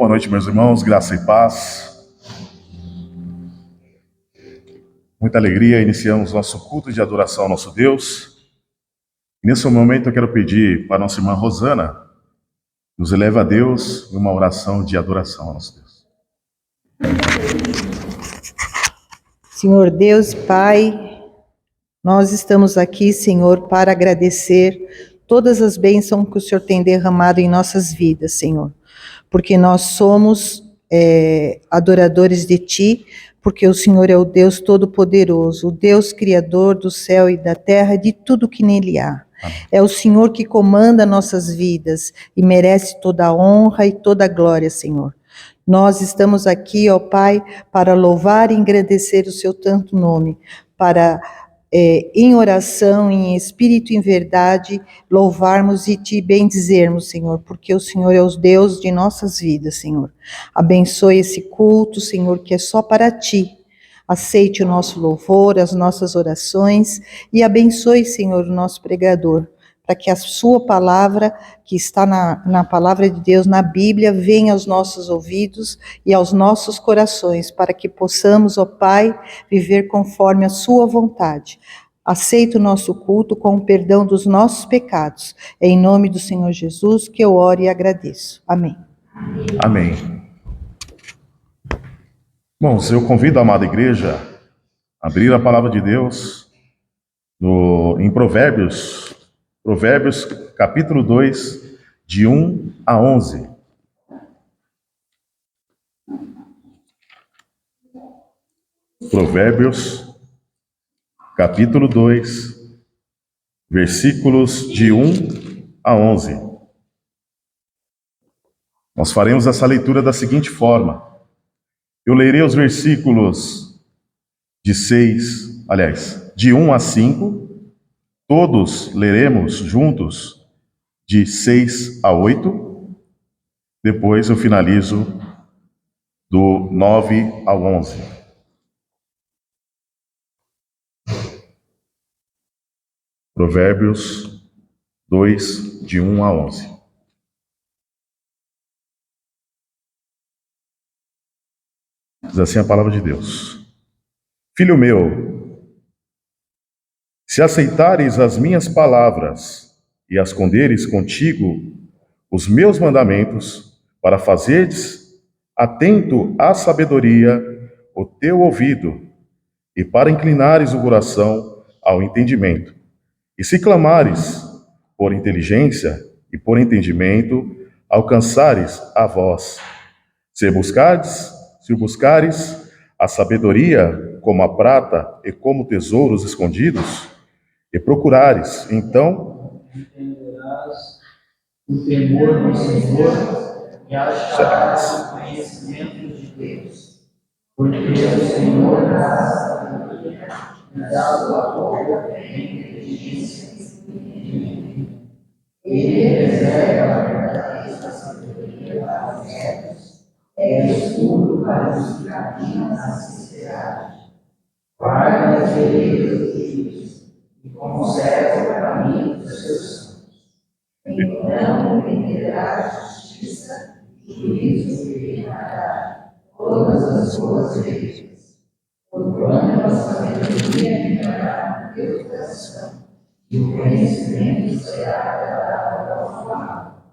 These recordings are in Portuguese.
Boa noite, meus irmãos, graça e paz. Muita alegria, iniciamos nosso culto de adoração ao nosso Deus. Nesse momento eu quero pedir para nossa irmã Rosana, nos eleve a Deus em uma oração de adoração ao nosso Deus. Senhor Deus, Pai, nós estamos aqui, Senhor, para agradecer todas as bênçãos que o Senhor tem derramado em nossas vidas, Senhor. Porque nós somos adoradores de Ti, porque o Senhor é o Deus Todo-Poderoso, o Deus Criador do céu e da terra, de tudo que nele há. É o Senhor que comanda nossas vidas e merece toda a honra e toda a glória, Senhor. Nós estamos aqui, ó Pai, para louvar e engrandecer o Seu santo nome, para em oração, em espírito e em verdade, louvarmos e Te bendizermos, Senhor, porque o Senhor é o Deus de nossas vidas, Senhor. Abençoe esse culto, Senhor, que é só para Ti. Aceite o nosso louvor, as nossas orações e abençoe, Senhor, o nosso pregador, para que a Sua palavra, que está na palavra de Deus, na Bíblia, venha aos nossos ouvidos e aos nossos corações, para que possamos, ó Pai, viver conforme a Sua vontade. Aceita o nosso culto com o perdão dos nossos pecados. É em nome do Senhor Jesus que eu oro e agradeço. Amém. Amém. Bom, eu convido a amada igreja a abrir a palavra de Deus em Provérbios, capítulo 2, de 1 a 11. Provérbios, capítulo 2, versículos de 1 a 11. Nós faremos essa leitura da seguinte forma. Eu lerei os versículos de 1 a 5. Todos leremos juntos de 6 a 8. Depois eu finalizo do 9 ao 11. Provérbios 2, de 1 a 11. Diz assim a palavra de Deus. Filho meu, se aceitares as minhas palavras e esconderes contigo os meus mandamentos, para fazeres atento à sabedoria o teu ouvido, e para inclinares o coração ao entendimento, e se clamares por inteligência e por entendimento, alcançares a voz. Se buscares a sabedoria como a prata e como tesouros escondidos, e procurares, então entenderás o temor do Senhor e acharás o conhecimento de Deus. Porque o Senhor dá sabedoria e da sua boca vem inteligência. Ele reserva a verdadeira sabedoria para os retos, é escudo para os que caminham na sinceridade. Guarda as veredas dos justos e conserva o caminho dos seus santos. Então entenderá a justiça, juízo e verificará todas as suas veredas. Porquanto a sabedoria entrará no teu coração, e o conhecimento será agradável ao sua alma.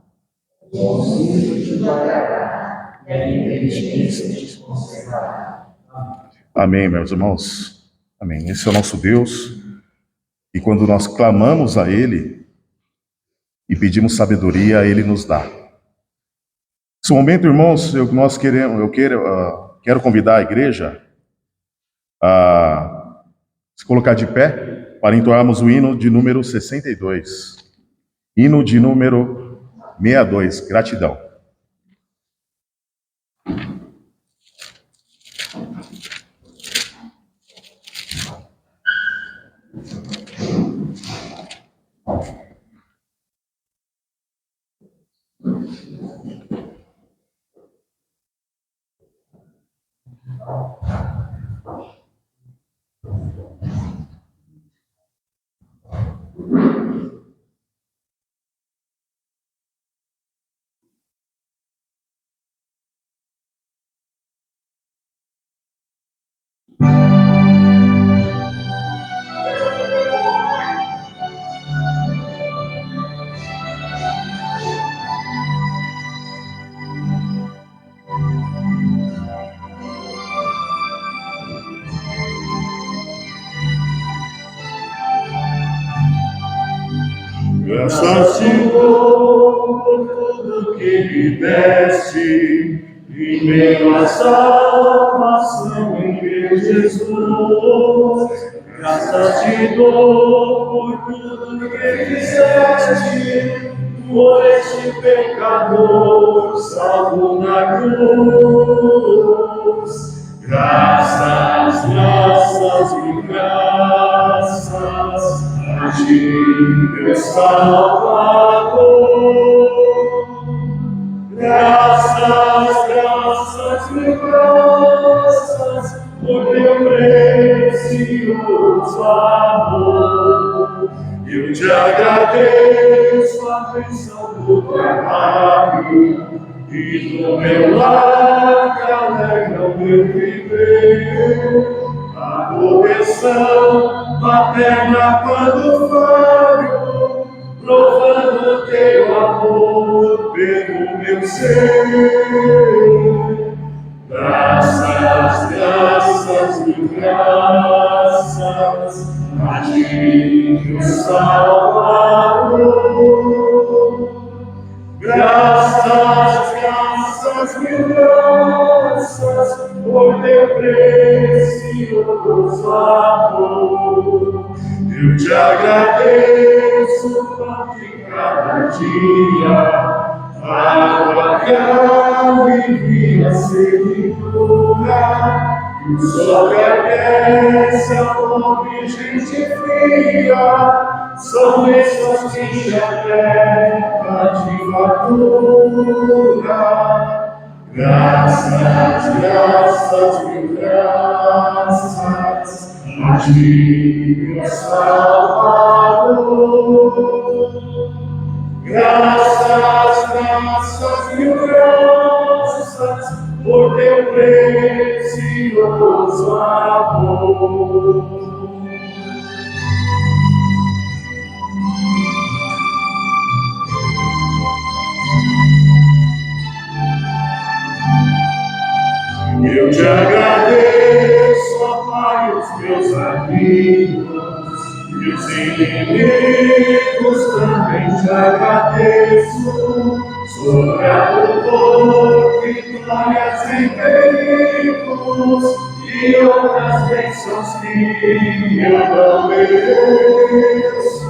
O conselho te guardará, e a inteligência te conservará. Amém, meus irmãos. Amém. Esse é o nosso Deus. E quando nós clamamos a Ele e pedimos sabedoria, Ele nos dá. Nesse momento, irmãos, quero convidar a igreja a se colocar de pé para entoarmos o hino de número 62. Hino de número 62. Gratidão. Graças te dou por tudo que me deste, em meio à salvação em meu Jesus. Graças te dou por tudo que fizeste, por este pecador salvo na cruz. Graças, graças e graças a ti, meu Salvador. Graças, graças e graças por teu precioso amor. Eu te agradeço a bênção do trabalho e do meu lar que alegra o meu viver. A correção materna quando falho, provando teu amor pelo meu ser. Graças, graças e graças a ti, meu Salvador. Graças, graças e graças por teu precioso amor. Eu te agradeço por cada dia, água que alivia a sede pura. O sol que aquece a pobre gente fria, são bênçãos que enche a terra de fartura. Graças, graças e graças a ti, meu Salvador. Graças, graças e graças por teu precioso amor. Eu te agradeço, ó Pai, os meus amigos, meus inimigos também te agradeço. Sobre dor, vitórias em perigos e outras bênçãos que eu não mereço.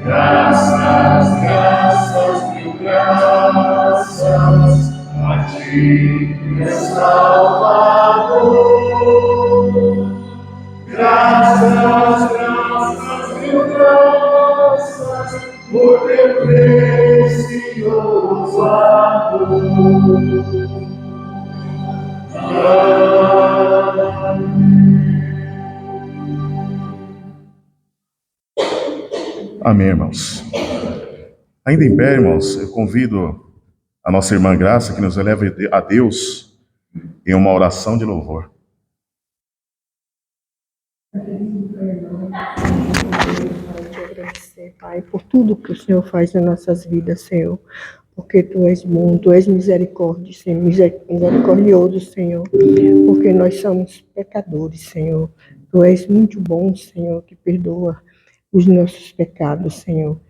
Graças, graças e graças a ti, meu Salvador. Graças, graças e graças por teu precioso amor. Amém, irmãos. Ainda em pé, irmãos, eu convido a nossa irmã Graça que nos eleva a Deus em uma oração de louvor. Te agradecer, Pai, por tudo que o Senhor faz nas nossas vidas, Senhor, porque Tu és bom, Tu és misericórdia, Senhor, misericordioso, Senhor, porque nós somos pecadores, Senhor. Tu és muito bom, Senhor, que perdoa os nossos pecados, Senhor.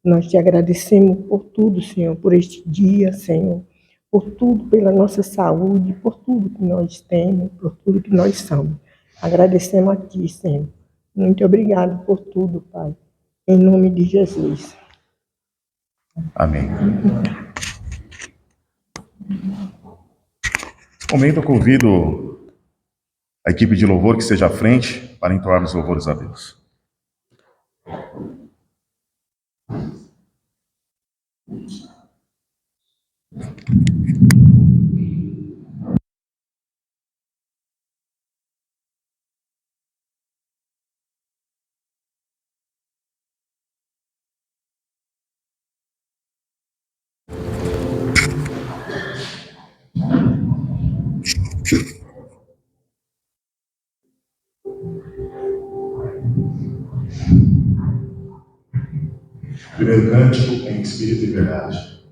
Nós te agradecemos por tudo, Senhor, por este dia, Senhor, por tudo, pela nossa saúde, por tudo que nós temos, por tudo que nós somos. Agradecemos a Ti, Senhor. Muito obrigado por tudo, Pai. Em nome de Jesus. Amém. Nesse momento eu convido a equipe de louvor que esteja à frente para entoar os louvores a Deus. Primeiro cântico em espírito e verdade.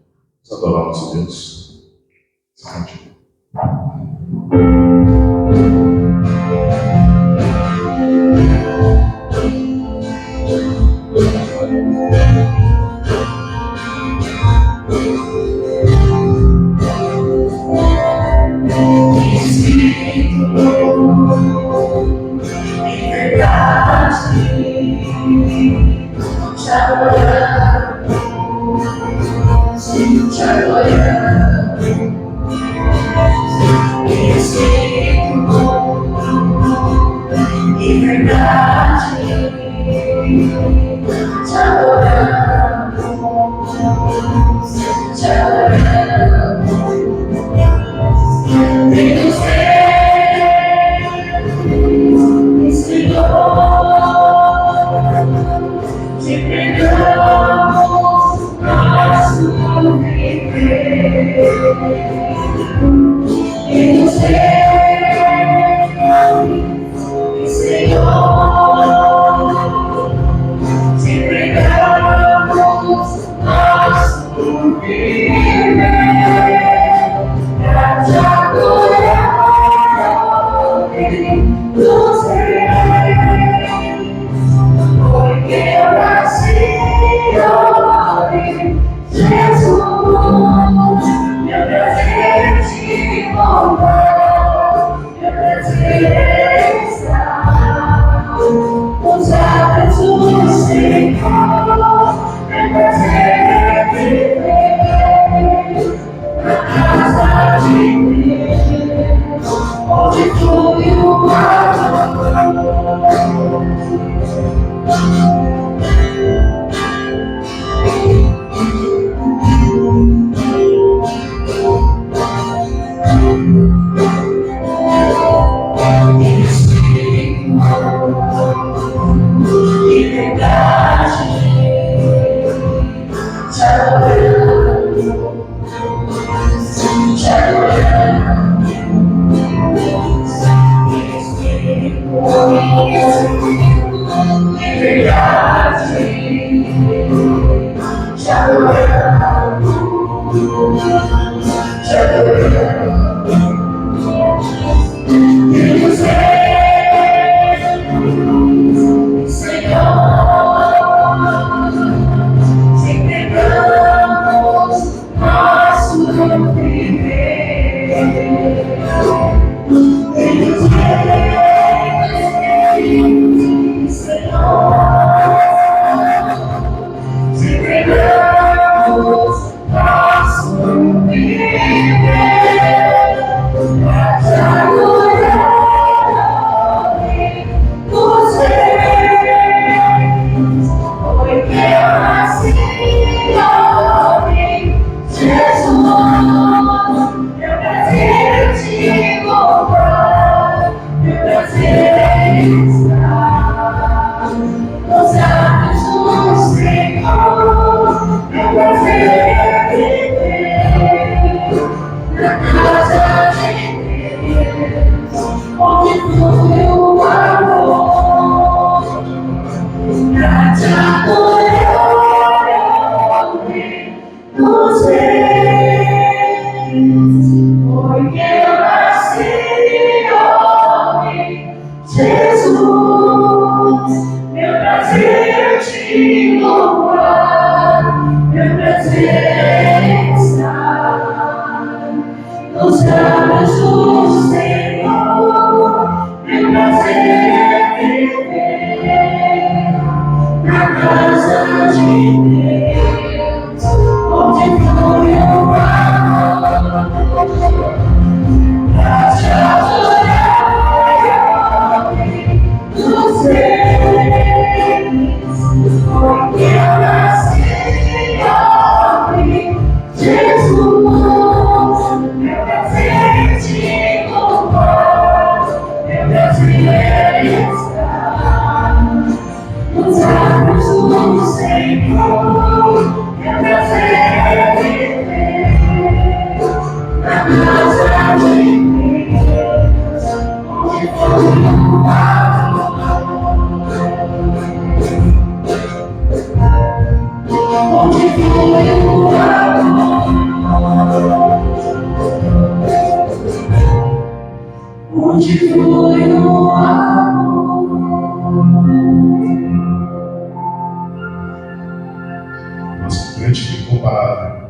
Nós adoramos a Deus. Esse cântico. Em verdade, te adoramos, Senhor, te adoramos. Em Espírito, em verdade, te adoramos, te adoramos. Vem nos ver, Senhor, te pregamos nosso viver. Vem nos ver, Senhor, te pregamos nosso viver. Pra te adorar, nos reis, porque nasci, Jesus, meu prazer te louvar, meu prazer estar nos atos do Senhor, meu prazer viver na casa de Deus, onde flui o amor. De verdade, te adoramos, te adoramos. De verdade, te adoramos, te adoramos. Vemos Senhor, te entregamos nosso viver. Vemos Senhor, te entregamos nosso viver. Pra te adorar, nos reis, porque eu nasci homem, Jesus, meu prazer te louvar, meu prazer estar nos atos do Senhor, meu prazer viver na casa de Deus, onde flui o amor. Pra te adorar, nos reis, porque eu nasci homem, Jesus, meu prazer te louvar, meu prazer estar nos braços do Senhor, meu prazer viver na casa de Deus, onde flui o amor. Pra te adorar, nos reis, porque eu nasci homem, Jesus, meu prazer te louvar, meu prazer estar nos braços do Senhor, meu prazer viver na casa de Deus, onde flui o amor, onde flui o amor, onde flui o amor. Nosso grande incomparável.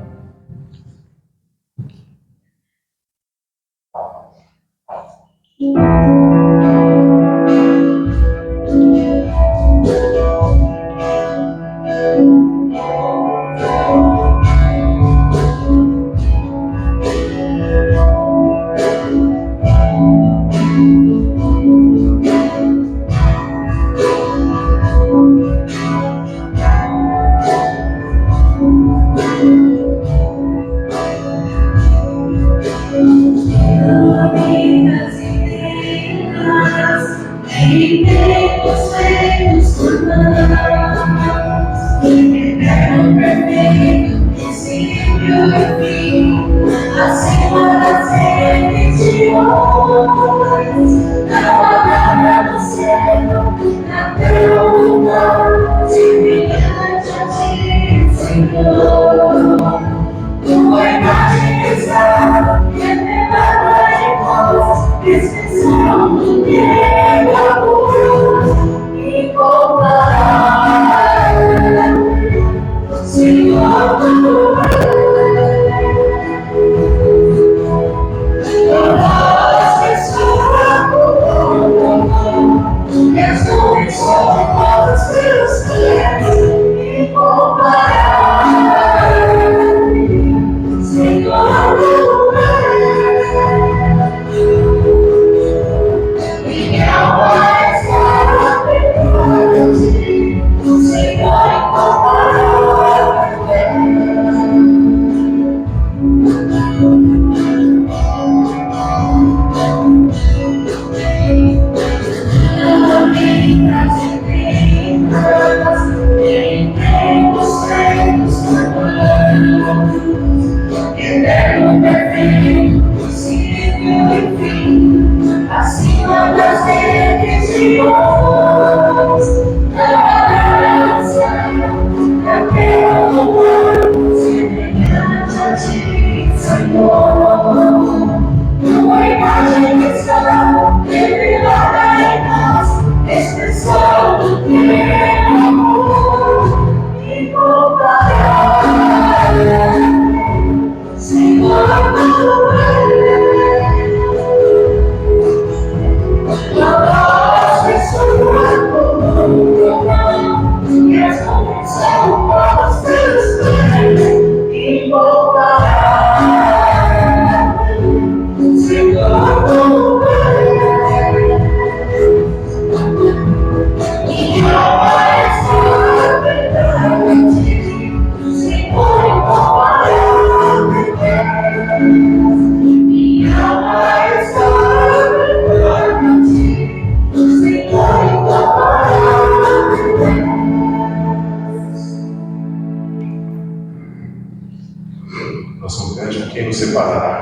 Nosso grande, quem nos separará?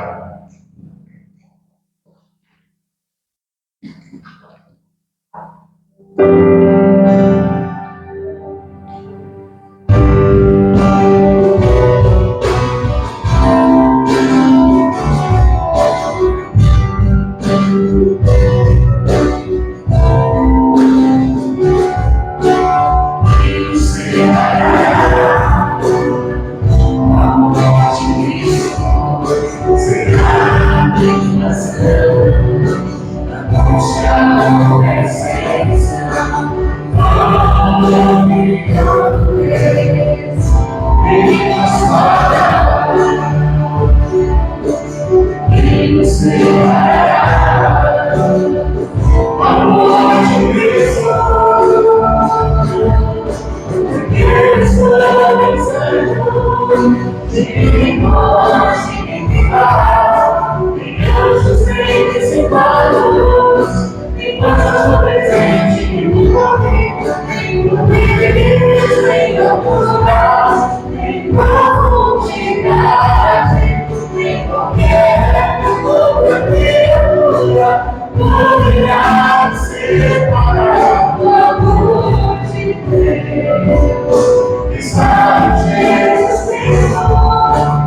Está Jesus Cristo.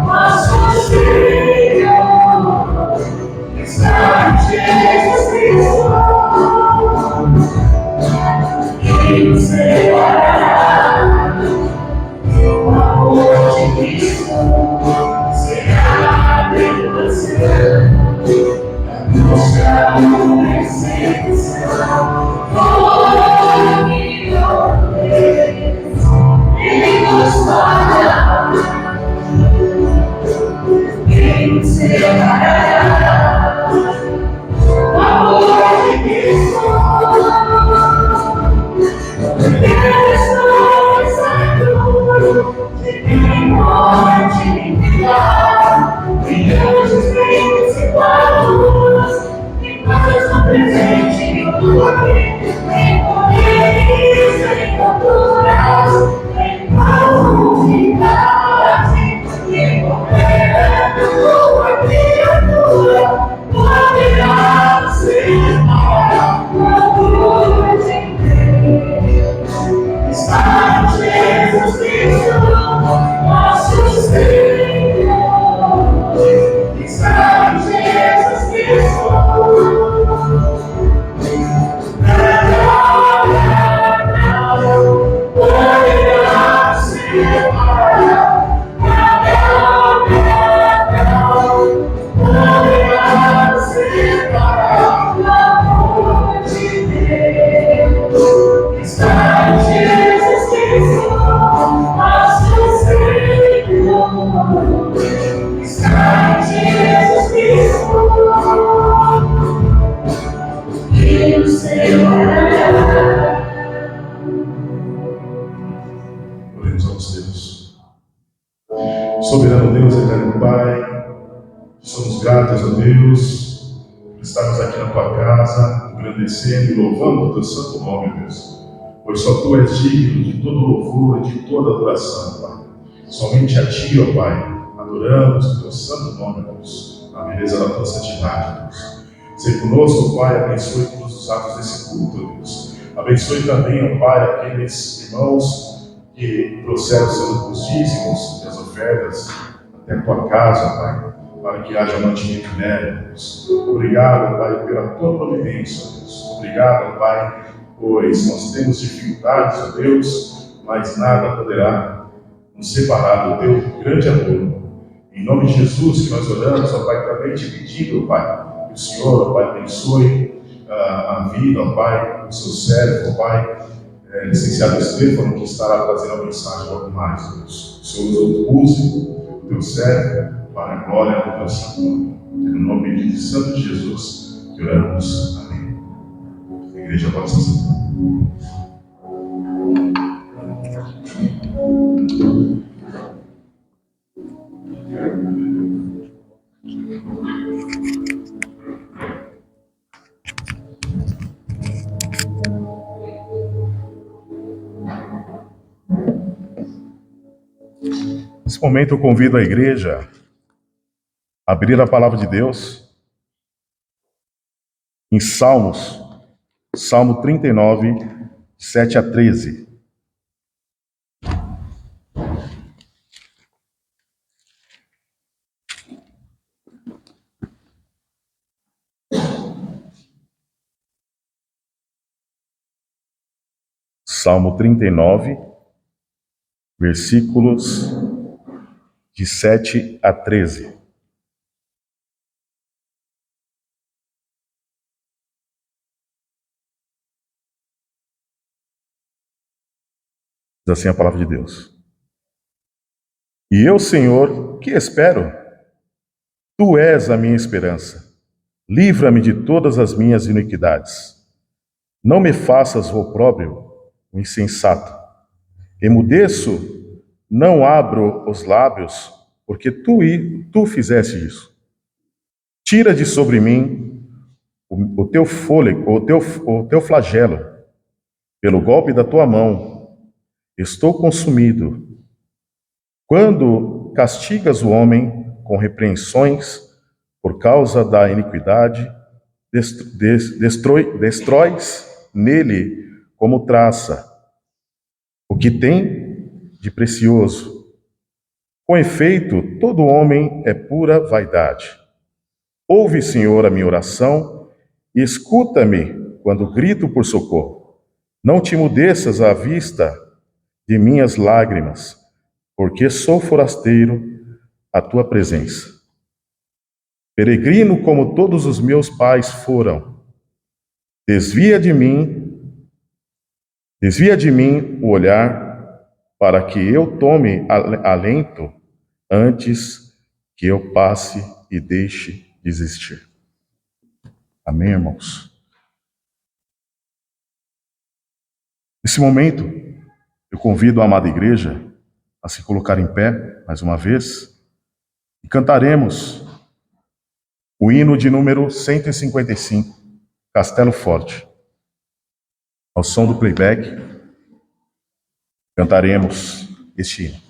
Oremos ao Deus. Soberano Deus, eterno Pai, somos gratos a Deus por estarmos aqui na Tua casa, agradecendo e louvando o Teu santo nome, Deus. Pois só Tu és digno de todo louvor e de toda adoração, Pai. Somente a Ti, ó Pai, adoramos o Teu santo nome, Deus, na beleza da Tua santidade, Deus. Seja conosco, Pai, abençoe todos os atos desse culto, Deus. Abençoe também, ó Pai, aqueles irmãos que trouxeram os dízimos e as ofertas até a Tua casa, Pai, para que haja mantimento nela, Deus. Obrigado, Pai, pela Tua providência, Deus. Obrigado, Pai, pois nós temos dificuldades, ó Deus, mas nada poderá nos separar do Teu grande amor. Em nome de Jesus que nós oramos, ó Pai, também te pedindo, ó Pai, que o Senhor, ó Pai, abençoe a vida, ó Pai, do seu servo, ó Pai, licenciado Estefano, que estará trazendo a mensagem logo mais, Deus. O Senhor use o teu servo para a glória do teu santo nome. No nome de Santo Jesus que oramos. Amém. A igreja pode se sentar. Nesse momento eu convido a igreja a abrir a palavra de Deus em Salmos, Salmo 39, 7 a 13. Salmo 39, versículos de 7 a 13. Diz assim a palavra de Deus. E eu, Senhor, que espero? Tu és a minha esperança. Livra-me de todas as minhas iniquidades. Não me faças o opróbrio, o insensato. Emudeço, não abro os lábios, porque tu fizeste isso. Tira de sobre mim o teu fôlego, o teu flagelo. Pelo golpe da tua mão, estou consumido. Quando castigas o homem com repreensões por causa da iniquidade, destróis nele como traça o que tem de precioso. Com efeito, todo homem é pura vaidade. Ouve, Senhor, a minha oração e escuta-me quando grito por socorro. Não te emudeças à vista de minhas lágrimas, porque sou forasteiro à tua presença. Peregrino como todos os meus pais foram. Desvia de mim o olhar, para que eu tome alento antes que eu passe e deixe de existir. Amém, irmãos? Nesse momento, eu convido a amada igreja a se colocar em pé, mais uma vez, e cantaremos o hino de número 155, Castelo Forte. Ao som do playback, cantaremos este hino.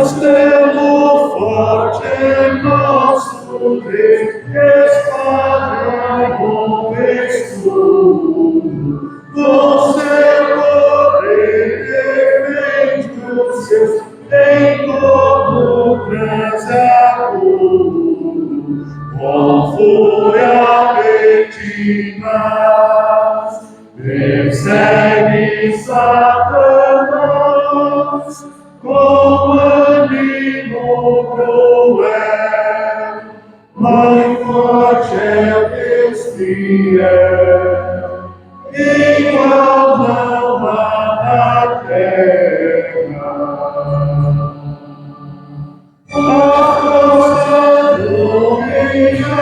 Castelo forte em nosso Deus, espada bom escudo, com seu poder defende os seus, em todo grande agudo, com fúria pertinaz, persegue Satanás, com ânimo cruel, Mãe forte é Deus fiel, igual não há na terra. A força dominada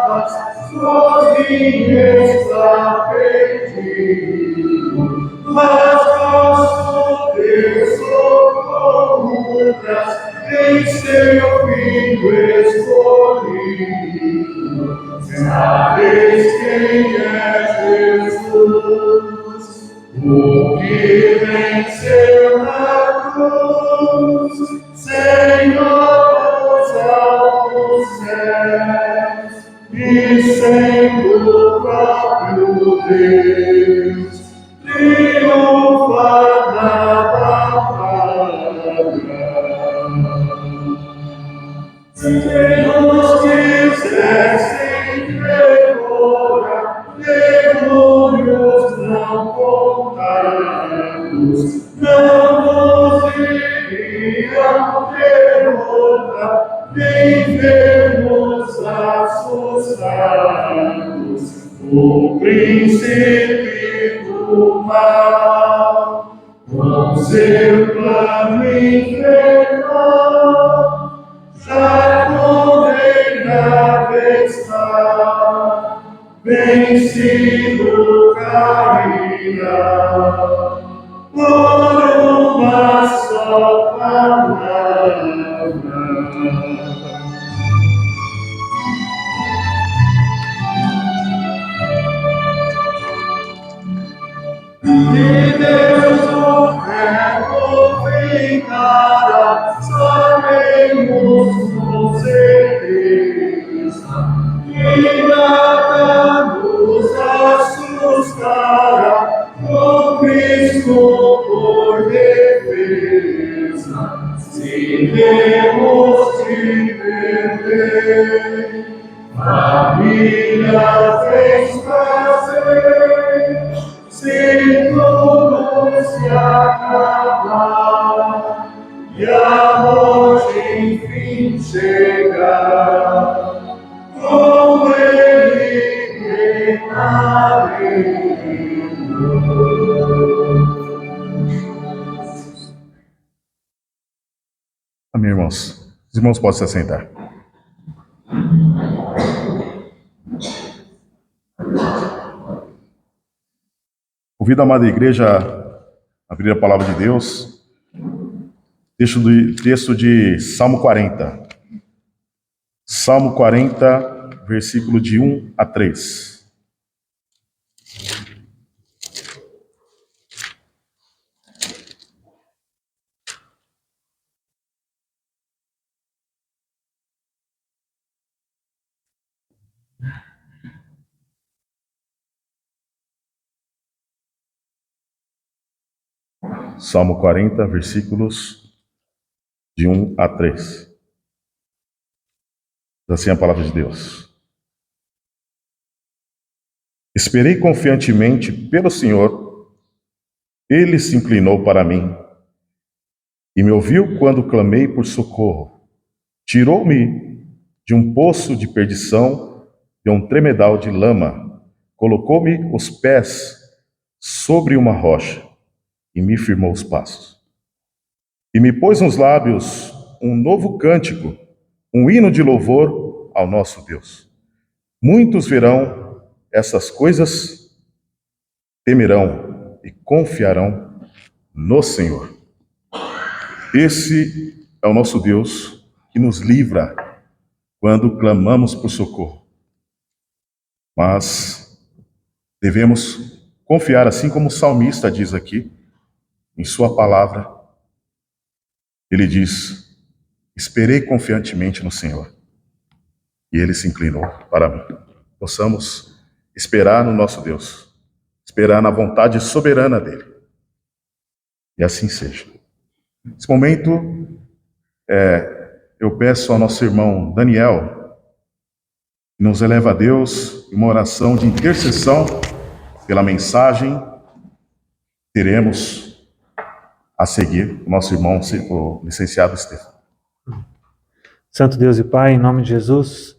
faz, sozinho está perdido, mas nosso Deus socorro traz em seu Filho escolhido. Sabeis quem é Jesus, o que venceu na cruz, Senhor dos altos céus, e sendo o próprio Deus, triunfa na batalha. Se nos quisessem devorar, demônios não contados, não nos iriam derrotar, nem vermos assustados o príncipe do mal, com seu plano infernal, já condenado está, vencido cairá, por uma só palavra. E Deus o Verbo vingará, sabemos com certeza, e nada nos assustará, com Cristo por defesa, se temos de perder, família fez prazer. Se tudo se acabar e a morte enfim chegar, com ele reinaremos. Amém, irmãos. Os irmãos podem se assentar. Convido a amada igreja a abrir a palavra de Deus, texto de Salmo 40. Salmo 40, versículo de 1 a 3. Salmo 40, versículos de 1 a 3. Diz assim a palavra de Deus. Esperei confiantemente pelo Senhor, Ele se inclinou para mim e me ouviu quando clamei por socorro. Tirou-me de um poço de perdição, de um tremedal de lama. Colocou-me os pés sobre uma rocha e me firmou os passos. E me pôs nos lábios um novo cântico, um hino de louvor ao nosso Deus. Muitos verão essas coisas, temerão e confiarão no Senhor. Esse é o nosso Deus que nos livra quando clamamos por socorro. Mas devemos confiar, assim como o salmista diz aqui, em sua palavra. Ele diz: esperei confiantemente no Senhor, e Ele se inclinou para mim. Possamos esperar no nosso Deus, esperar na vontade soberana dEle. E assim seja. Nesse momento, eu peço ao nosso irmão Daniel, que nos eleva a Deus em uma oração de intercessão pela mensagem que teremos a seguir, o nosso irmão, o licenciado Estevão. Santo Deus e Pai, em nome de Jesus,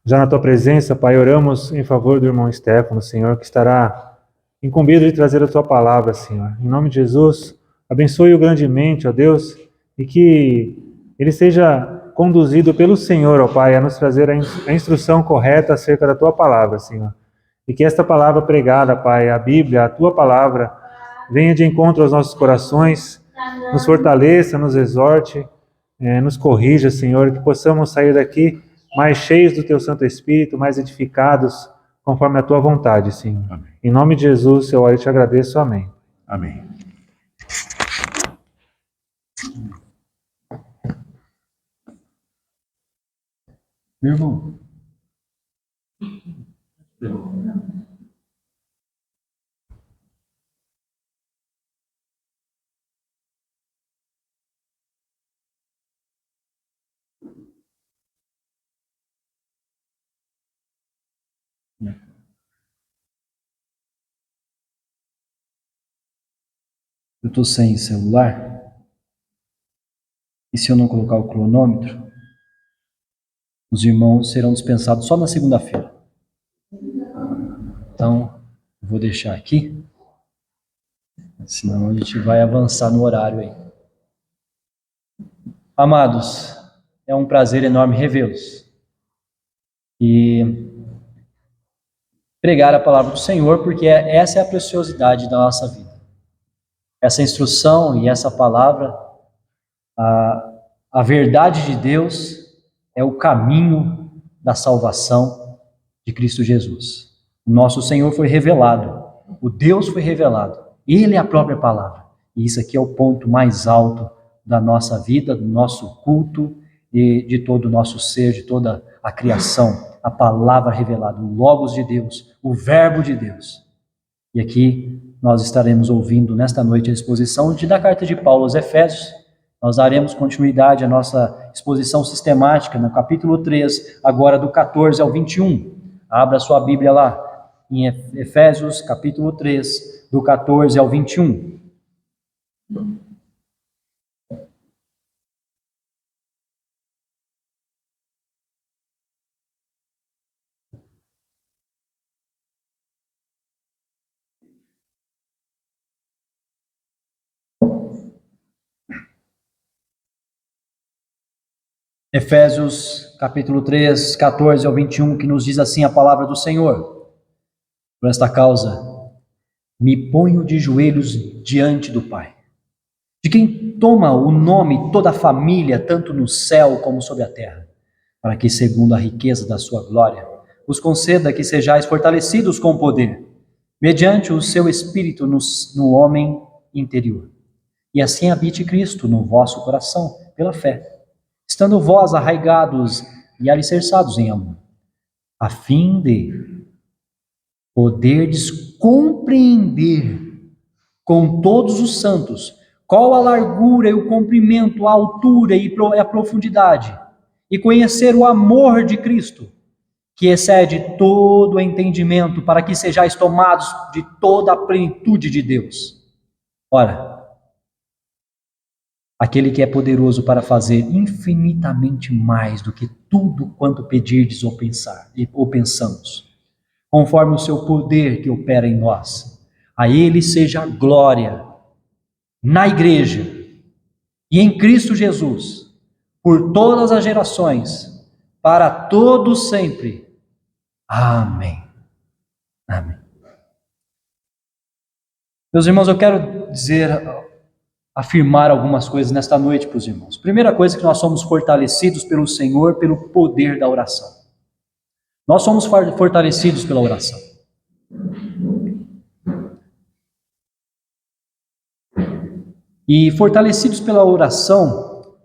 já na Tua presença, Pai, oramos em favor do irmão Estevão, Senhor, que estará incumbido de trazer a Tua palavra, Senhor. Em nome de Jesus, abençoe-o grandemente, ó Deus, e que ele seja conduzido pelo Senhor, ó Pai, a nos trazer a instrução correta acerca da Tua palavra, Senhor. E que esta palavra pregada, Pai, a Bíblia, a Tua palavra, venha de encontro aos nossos corações, nos fortaleça, nos exorte, nos corrija, Senhor, que possamos sair daqui mais cheios do Teu Santo Espírito, mais edificados, conforme a Tua vontade, Senhor. Amém. Em nome de Jesus, eu oro e te agradeço. Amém. Amém. Meu irmão. Eu estou sem celular. E se eu não colocar o cronômetro, os irmãos serão dispensados só na segunda-feira. Então, eu vou deixar aqui, senão a gente vai avançar no horário aí. Amados, é um prazer enorme revê-los e pregar a palavra do Senhor, porque essa é a preciosidade da nossa vida. Essa instrução e essa palavra, a verdade de Deus é o caminho da salvação de Cristo Jesus. O nosso Senhor foi revelado, o Deus foi revelado, Ele é a própria palavra. E isso aqui é o ponto mais alto da nossa vida, do nosso culto e de todo o nosso ser, de toda a criação, a palavra revelada, o Logos de Deus, o Verbo de Deus. E aqui nós estaremos ouvindo nesta noite a exposição da carta de Paulo aos Efésios. Nós daremos continuidade à nossa exposição sistemática no capítulo 3, agora do 14 ao 21. Abra sua Bíblia lá, em Efésios, capítulo 3, do 14 ao 21. Efésios, capítulo 3, 14 ao 21, que nos diz assim a palavra do Senhor. Por esta causa, me ponho de joelhos diante do Pai, de quem toma o nome toda a família, tanto no céu como sobre a terra, para que, segundo a riqueza da sua glória, vos conceda que sejais fortalecidos com poder, mediante o seu Espírito no homem interior. E assim habite Cristo no vosso coração, pela fé, estando vós arraigados e alicerçados em amor, a fim de poderdes compreender com todos os santos qual a largura e o comprimento, a altura e a profundidade, e conhecer o amor de Cristo, que excede todo o entendimento, para que sejais tomados de toda a plenitude de Deus. Ora, aquele que é poderoso para fazer infinitamente mais do que tudo quanto pedirdes ou pensamos, conforme o seu poder que opera em nós. A ele seja a glória na igreja e em Cristo Jesus, por todas as gerações, para todos sempre. Amém. Amém. Meus irmãos, eu quero afirmar algumas coisas nesta noite para os irmãos. Primeira coisa, que nós somos fortalecidos pelo Senhor, pelo poder da oração. Nós somos fortalecidos pela oração. E fortalecidos pela oração,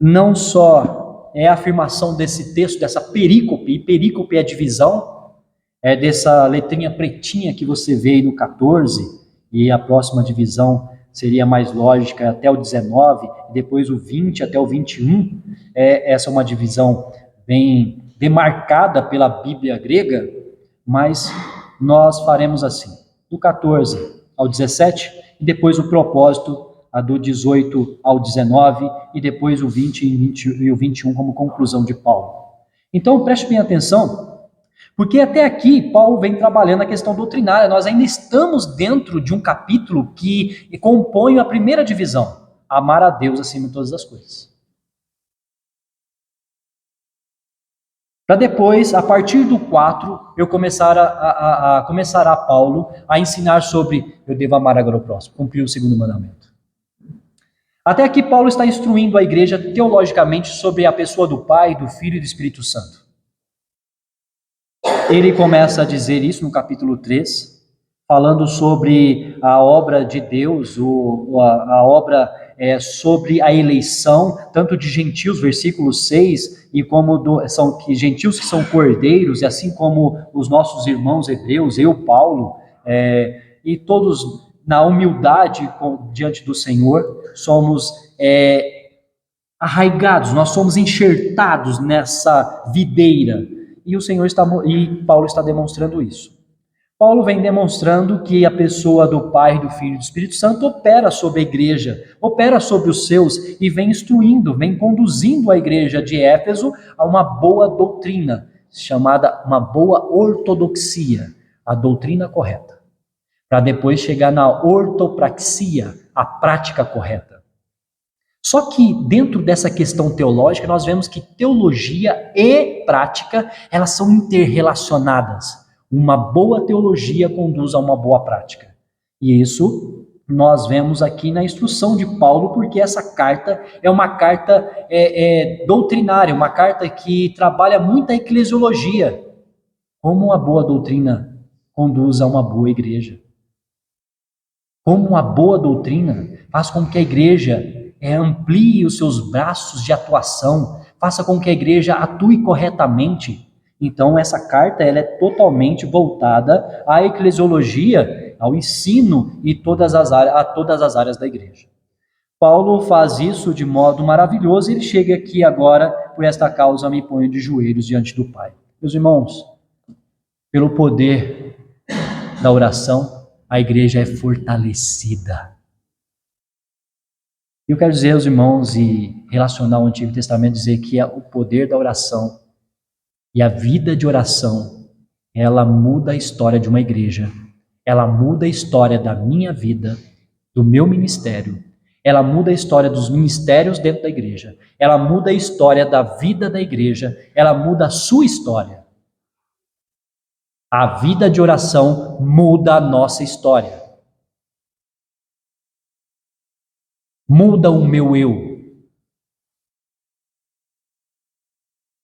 não só é a afirmação desse texto, dessa perícope, e perícope é a divisão, é dessa letrinha pretinha que você vê aí no 14, e a próxima divisão seria mais lógica até o 19, e depois o 20 até o 21, essa é uma divisão bem demarcada pela Bíblia grega, mas nós faremos assim, do 14 ao 17, e depois o propósito, a do 18 ao 19, e depois o 20 e o 21 como conclusão de Paulo. Então preste bem atenção, porque até aqui Paulo vem trabalhando a questão doutrinária, nós ainda estamos dentro de um capítulo que compõe a primeira divisão, amar a Deus acima de todas as coisas. Para depois, a partir do 4, começará Paulo a ensinar sobre eu devo amar agora o próximo, cumprir o segundo mandamento. Até aqui Paulo está instruindo a igreja teologicamente sobre a pessoa do Pai, do Filho e do Espírito Santo. Ele começa a dizer isso no capítulo 3, falando sobre a obra de Deus, a obra sobre a eleição, tanto de gentios, versículo 6, e como gentios que são cordeiros, e assim como os nossos irmãos hebreus, eu, Paulo, e todos na humildade diante do Senhor, somos arraigados, nós somos enxertados nessa videira, e Paulo está demonstrando isso. Paulo vem demonstrando que a pessoa do Pai, do Filho e do Espírito Santo opera sobre a igreja, opera sobre os seus, e vem instruindo, vem conduzindo a igreja de Éfeso a uma boa doutrina, chamada uma boa ortodoxia, a doutrina correta, para depois chegar na ortopraxia, a prática correta. Só que dentro dessa questão teológica, nós vemos que teologia e prática, elas são interrelacionadas. Uma boa teologia conduz a uma boa prática. E isso nós vemos aqui na instrução de Paulo, porque essa carta é uma carta doutrinária, uma carta que trabalha muito a eclesiologia. Como uma boa doutrina conduz a uma boa igreja. Como uma boa doutrina faz com que a igreja amplie os seus braços de atuação, faça com que a igreja atue corretamente. Então essa carta ela é totalmente voltada à eclesiologia, ao ensino e a todas as áreas da igreja. Paulo faz isso de modo maravilhoso, e ele chega aqui agora, por esta causa me ponho de joelhos diante do Pai. Meus irmãos, pelo poder da oração, a igreja é fortalecida. Eu quero dizer aos irmãos e relacionar ao Antigo Testamento, dizer que o poder da oração e a vida de oração, ela muda a história de uma igreja, ela muda a história da minha vida, do meu ministério, ela muda a história dos ministérios dentro da igreja, ela muda a história da vida da igreja, ela muda a sua história. A vida de oração muda a nossa história. Muda o meu eu.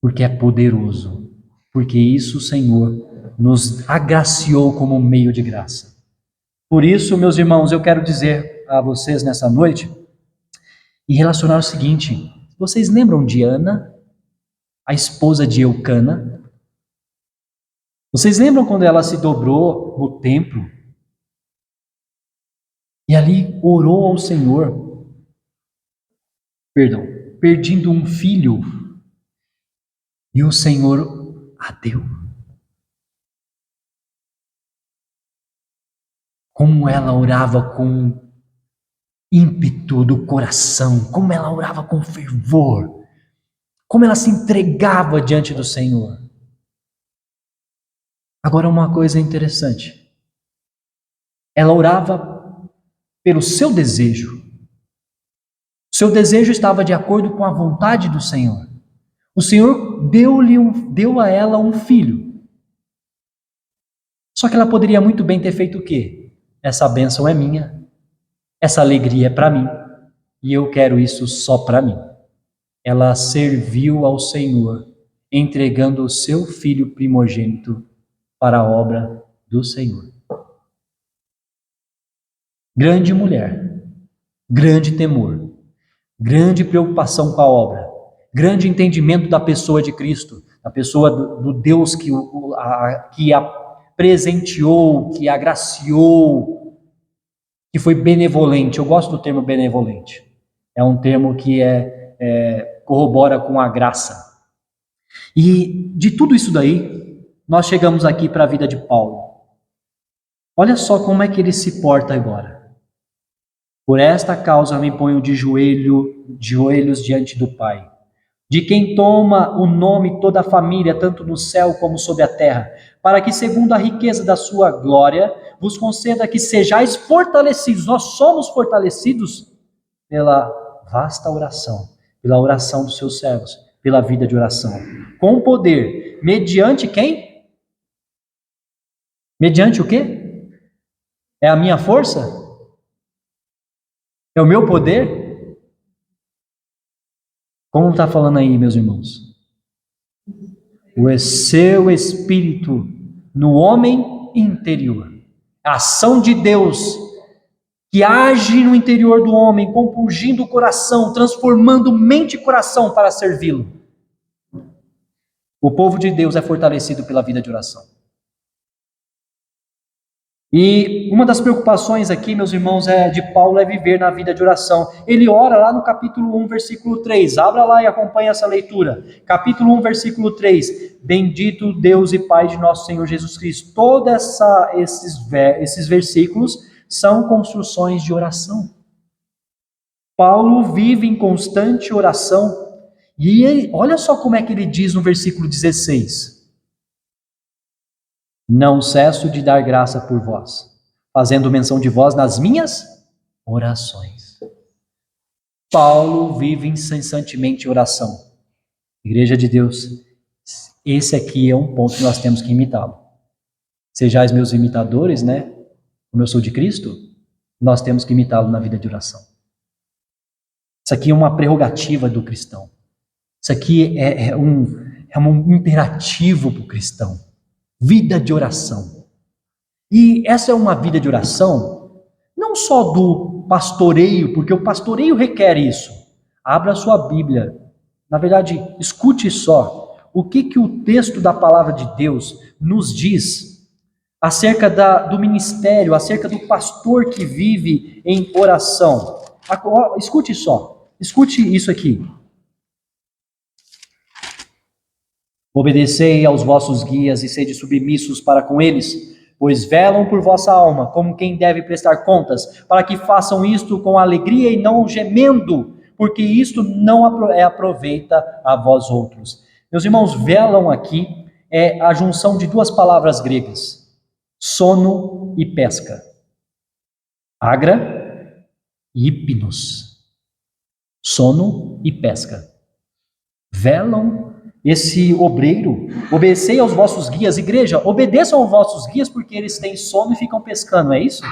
Porque é poderoso. Porque isso o Senhor nos agraciou como meio de graça. Por isso, meus irmãos, eu quero dizer a vocês nessa noite e relacionar o seguinte: vocês lembram de Ana, a esposa de Eucana? Vocês lembram quando ela se dobrou no templo e ali orou ao Senhor, pedindo um filho, e o Senhor a deu? Como ela orava com ímpeto do coração, como ela orava com fervor, como ela se entregava diante do Senhor. Agora, uma coisa interessante. Ela orava pelo seu desejo. Seu desejo estava de acordo com a vontade do Senhor. O Senhor deu a ela um filho. Só que ela poderia muito bem ter feito o quê? Essa bênção é minha, essa alegria é para mim, e eu quero isso só para mim. Ela serviu ao Senhor, entregando o seu filho primogênito para a obra do Senhor. Grande mulher, grande temor, grande preocupação com a obra, grande entendimento da pessoa de Cristo, da pessoa do Deus que a presenteou, que agraciou, que foi benevolente. Eu gosto do termo benevolente. É um termo que corrobora com a graça. E de tudo isso daí, nós chegamos aqui para a vida de Paulo. Olha só como é que ele se porta agora. Por esta causa me ponho de joelhos diante do Pai, de quem toma o nome toda a família, tanto no céu como sobre a terra, para que, segundo a riqueza da sua glória, vos conceda que sejais fortalecidos. Nós somos fortalecidos pela vasta oração, pela oração dos seus servos, pela vida de oração, com poder, mediante quem? Mediante o quê? É a minha força? É o meu poder? Como está falando aí, meus irmãos? O seu espírito no homem interior. A ação de Deus que age no interior do homem, compungindo o coração, transformando mente e coração para servi-lo. O povo de Deus é fortalecido pela vida de oração. E uma das preocupações aqui, meus irmãos, de Paulo é viver na vida de oração. Ele ora lá no capítulo 1, versículo 3. Abra lá e acompanhe essa leitura. Capítulo 1, versículo 3. Bendito Deus e Pai de nosso Senhor Jesus Cristo. Todos esses versículos são construções de oração. Paulo vive em constante oração. E olha só como é que ele diz no versículo 16. Não cesso de dar graça por vós, fazendo menção de vós nas minhas orações. Paulo vive incessantemente em oração. Igreja de Deus, esse aqui é um ponto que nós temos que imitá-lo. Sejais meus imitadores, né? Como eu sou de Cristo, nós temos que imitá-lo na vida de oração. Isso aqui é uma prerrogativa do cristão. Isso aqui é um imperativo para o cristão. Vida de oração. E essa é uma vida de oração não só do pastoreio, porque o pastoreio requer isso. Abra a sua Bíblia. Na verdade, escute só o que o texto da palavra de Deus nos diz acerca do ministério, acerca do pastor que vive em oração. Escute só. Escute isso aqui. Obedecei aos vossos guias e sede submissos para com eles, pois velam por vossa alma, como quem deve prestar contas, para que façam isto com alegria e não gemendo, porque isto não aproveita a vós outros. Meus irmãos, velam aqui é a junção de duas palavras gregas, sono e pesca. Agra e hipnos. Sono e pesca. Velam esse obreiro, obedecei aos vossos guias. Igreja, obedeçam aos vossos guias porque eles têm sono e ficam pescando, é isso?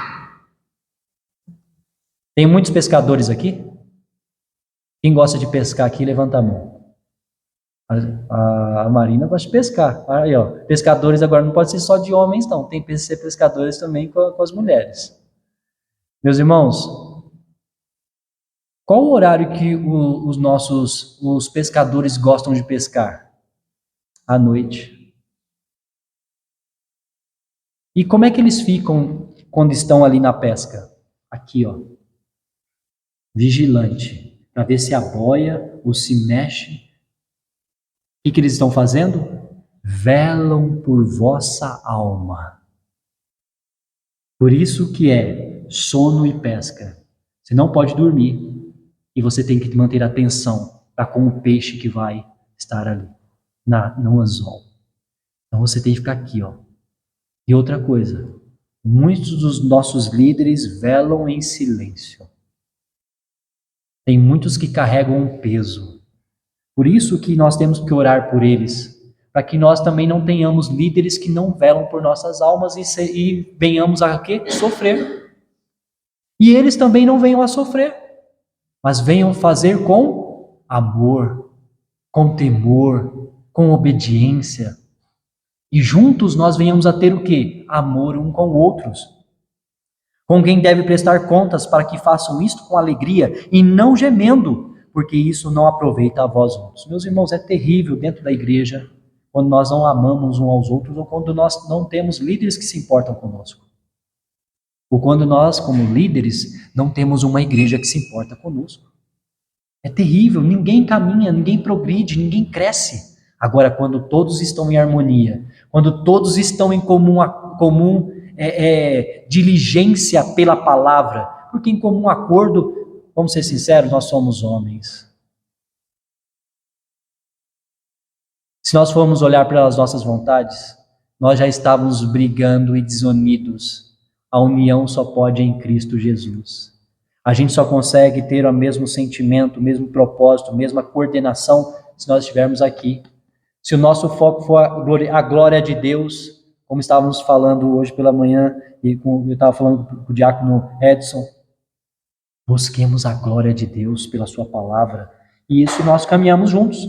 Tem muitos pescadores aqui? Quem gosta de pescar aqui, levanta a mão. A Marina gosta de pescar. Aí, ó, pescadores agora não pode ser só de homens, não. Tem que ser pescadores também com as mulheres. Meus irmãos, qual o horário que os pescadores gostam de pescar? À noite. E como é que eles ficam quando estão ali na pesca? Aqui, ó. Vigilante. Para ver se a boia ou se mexe. O que eles estão fazendo? Velam por vossa alma. Por isso que é sono e pesca. Você não pode dormir e você tem que manter atenção para com o peixe que vai estar ali, no anzol. Então você tem que ficar aqui, ó. E outra coisa, muitos dos nossos líderes velam em silêncio. Tem muitos que carregam um peso. Por isso que nós temos que orar por eles, para que nós também não tenhamos líderes que não velam por nossas almas e venhamos a quê? Sofrer. E eles também não venham a sofrer, mas venham fazer com amor, com temor, com obediência. E juntos nós venhamos a ter o quê? Amor um com outros. Com quem deve prestar contas para que façam isto com alegria e não gemendo, porque isso não aproveita a vós outros. Meus irmãos, é terrível dentro da igreja quando nós não amamos uns aos outros ou quando nós não temos líderes que se importam conosco. Ou quando nós, como líderes, não temos uma igreja que se importa conosco. É terrível, ninguém caminha, ninguém progride, ninguém cresce. Agora, quando todos estão em harmonia, quando todos estão em comum diligência pela palavra, porque em comum acordo, vamos ser sinceros, nós somos homens. Se nós formos olhar pelas nossas vontades, nós já estávamos brigando e desunidos. A união só pode em Cristo Jesus. A gente só consegue ter o mesmo sentimento, o mesmo propósito, a mesma coordenação se nós estivermos aqui. Se o nosso foco for a glória de Deus, como estávamos falando hoje pela manhã, e eu estava falando com o diácono Edson, busquemos a glória de Deus pela sua palavra, e isso nós caminhamos juntos.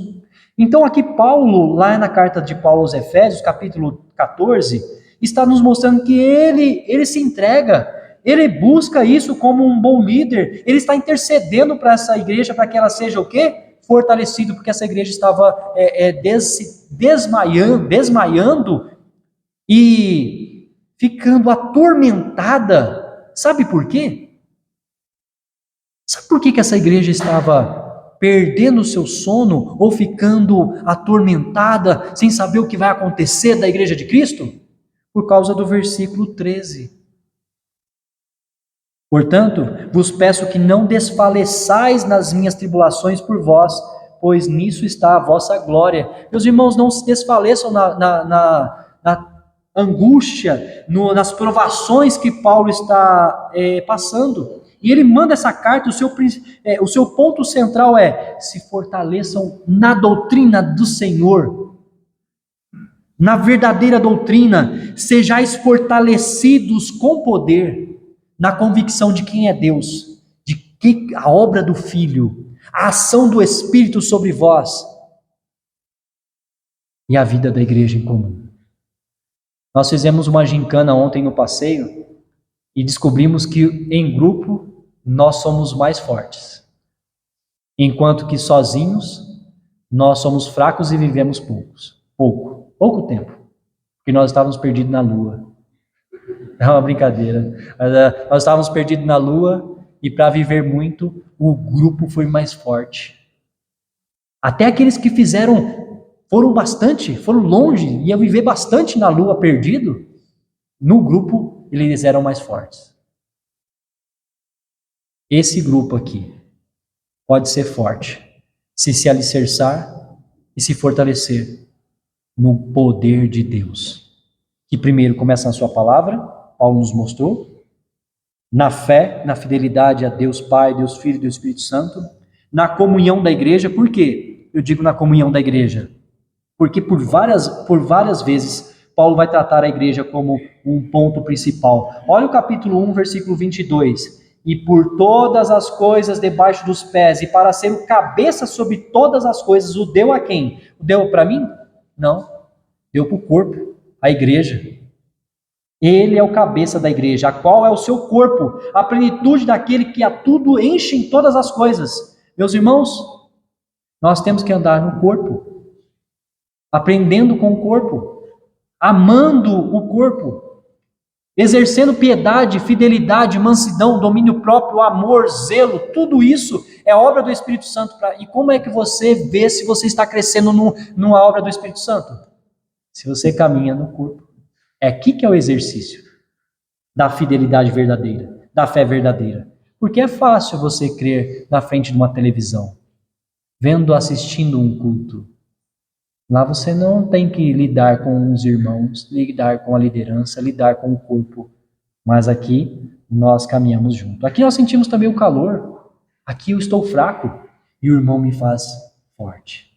Então aqui Paulo, lá na carta de Paulo aos Efésios, capítulo 14, está nos mostrando que ele se entrega, ele busca isso como um bom líder, ele está intercedendo para essa igreja, para que ela seja o quê? Fortalecida, porque essa igreja estava desmaiando e ficando atormentada. Sabe por quê? Sabe por que essa igreja estava perdendo o seu sono ou ficando atormentada, sem saber o que vai acontecer da igreja de Cristo? Por causa do versículo 13. Portanto, vos peço que não desfaleçais nas minhas tribulações por vós, pois nisso está a vossa glória. Meus irmãos, não se desfaleçam na angústia, nas provações que Paulo está passando. E ele manda essa carta, o seu ponto central é: se fortaleçam na doutrina do Senhor, na verdadeira doutrina, sejais fortalecidos com poder, na convicção de quem é Deus, de que a obra do Filho, a ação do Espírito sobre vós e a vida da igreja em comum. Nós fizemos uma gincana ontem no passeio e descobrimos que em grupo nós somos mais fortes, enquanto que sozinhos nós somos fracos e vivemos pouco tempo, porque nós estávamos perdidos na lua. É uma brincadeira. Nós estávamos perdidos na lua e para viver muito, o grupo foi mais forte. Até aqueles que foram longe, iam viver bastante na lua perdido, no grupo eles eram mais fortes. Esse grupo aqui pode ser forte se alicerçar e se fortalecer no poder de Deus, que primeiro começa na sua palavra, Paulo nos mostrou, na fé, na fidelidade a Deus Pai, Deus Filho e Deus Espírito Santo, na comunhão da igreja. Por quê? Eu digo na comunhão da igreja, porque por várias vezes Paulo vai tratar a igreja como um ponto principal. Olha o capítulo 1, versículo 22. E por todas as coisas debaixo dos pés, e para ser o cabeça sobre todas as coisas, o deu a quem? O deu para mim? Não. Deu para o corpo, a igreja. Ele é o cabeça da igreja, a qual é o seu corpo, a plenitude daquele que a tudo enche em todas as coisas. Meus irmãos, nós temos que andar no corpo, aprendendo com o corpo, amando o corpo, exercendo piedade, fidelidade, mansidão, domínio próprio, amor, zelo. Tudo isso é obra do Espírito Santo. E como é que você vê se você está crescendo numa obra do Espírito Santo? Se você caminha no corpo. É aqui que é o exercício da fidelidade verdadeira, da fé verdadeira. Porque é fácil você crer na frente de uma televisão, assistindo um culto. Lá você não tem que lidar com os irmãos, lidar com a liderança, lidar com o corpo. Mas aqui nós caminhamos junto. Aqui nós sentimos também o calor. Aqui eu estou fraco e o irmão me faz forte.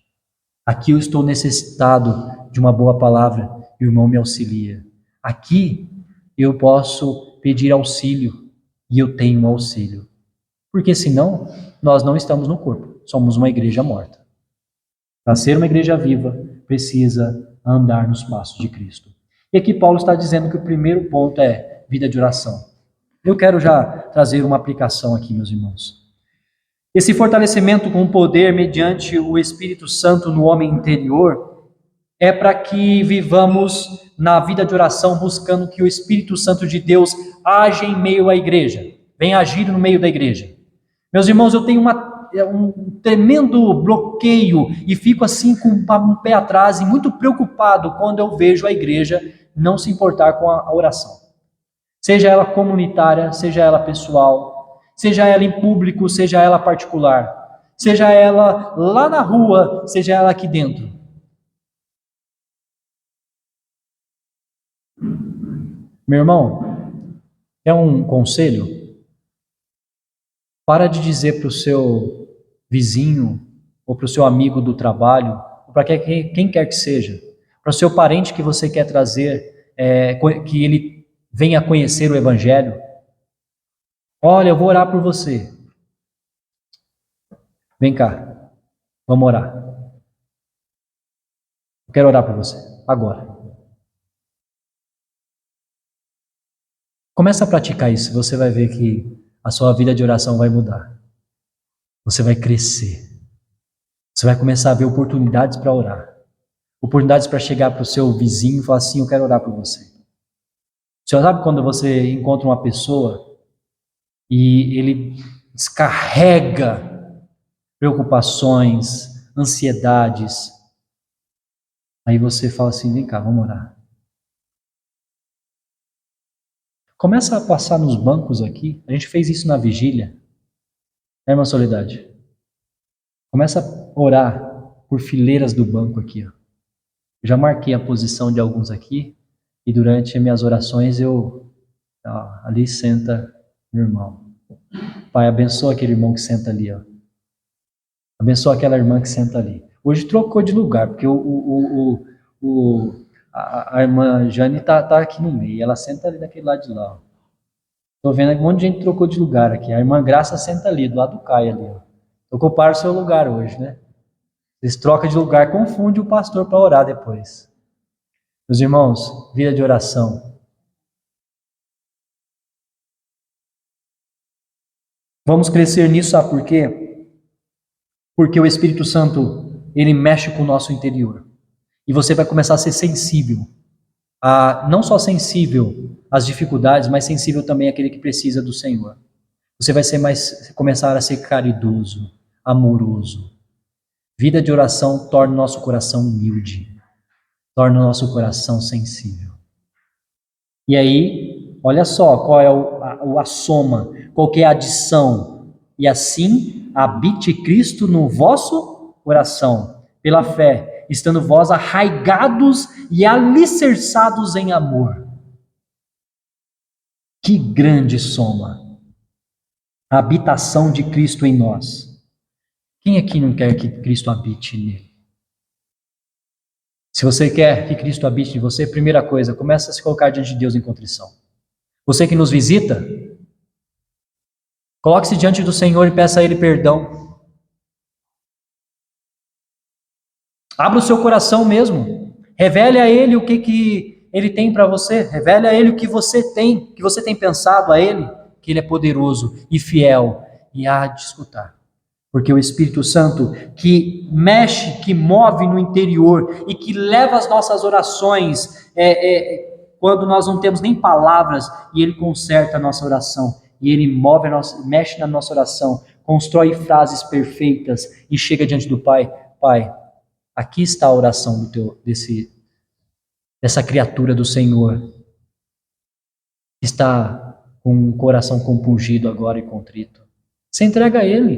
Aqui eu estou necessitado de uma boa palavra e o irmão me auxilia. Aqui eu posso pedir auxílio e eu tenho um auxílio. Porque senão nós não estamos no corpo, somos uma igreja morta. Para ser uma igreja viva, precisa andar nos passos de Cristo. E aqui Paulo está dizendo que o primeiro ponto é vida de oração. Eu quero já trazer uma aplicação aqui, meus irmãos. Esse fortalecimento com o poder mediante o Espírito Santo no homem interior é para que vivamos na vida de oração buscando que o Espírito Santo de Deus age em meio à igreja, venha agir no meio da igreja. Meus irmãos, eu tenho um tremendo bloqueio e fico assim com um pé atrás e muito preocupado quando eu vejo a igreja não se importar com a oração. Seja ela comunitária, seja ela pessoal, seja ela em público, seja ela particular, seja ela lá na rua, seja ela aqui dentro. Meu irmão, é um conselho? Para de dizer para o seu vizinho, ou para o seu amigo do trabalho, ou para quem quer que seja, para o seu parente que você quer trazer, que ele venha conhecer o Evangelho. Olha, eu vou orar por você. Vem cá, vamos orar. Eu quero orar por você, agora. Começa a praticar isso, você vai ver que a sua vida de oração vai mudar. Você vai crescer. Você vai começar a ver oportunidades para orar. Oportunidades para chegar para o seu vizinho e falar assim, eu quero orar por você. Você sabe quando você encontra uma pessoa e ele descarrega preocupações, ansiedades. Aí você fala assim, vem cá, vamos orar. Começa a passar nos bancos aqui. A gente fez isso na vigília. Irmã Soledade. Começa a orar por fileiras do banco aqui. Ó. Já marquei a posição de alguns aqui. E durante minhas orações ali senta meu irmão. Pai, abençoa aquele irmão que senta ali. Ó. Abençoa aquela irmã que senta ali. Hoje trocou de lugar, porque a irmã Jane tá aqui no meio. Ela senta ali daquele lado de lá. Estou vendo que um monte de gente trocou de lugar aqui. A irmã Graça senta ali, do lado do Caio ali. Ó. Ocuparam o seu lugar hoje, né? Eles trocam de lugar, confunde o pastor para orar depois. Meus irmãos, vida de oração. Vamos crescer nisso, sabe por quê? Porque o Espírito Santo, ele mexe com o nosso interior. E você vai começar a ser sensível. Não só sensível às dificuldades, mas sensível também àquele que precisa do Senhor. Você vai começar a ser caridoso, amoroso. Vida de oração torna o nosso coração humilde. Torna o nosso coração sensível. E aí, olha só qual é a soma, qual que é a adição. E assim, habite Cristo no vosso coração, pela fé, estando vós arraigados e alicerçados em amor. Que grande soma! A habitação de Cristo em nós. Quem aqui não quer que Cristo habite nele? Se você quer que Cristo habite em você, primeira coisa, começa a se colocar diante de Deus em contrição. Você que nos visita, coloque-se diante do Senhor e peça a Ele perdão. Abra o seu coração mesmo. Revele a Ele o que Ele tem para você. Revele a Ele o que você tem pensado a Ele, que Ele é poderoso e fiel e há de escutar. Porque o Espírito Santo que mexe, que move no interior e que leva as nossas orações, quando nós não temos nem palavras, e Ele conserta a nossa oração, e Ele mexe na nossa oração, constrói frases perfeitas e chega diante do Pai. Pai, aqui está a oração dessa criatura do Senhor. Está com um coração compungido agora e contrito. Você entrega a Ele,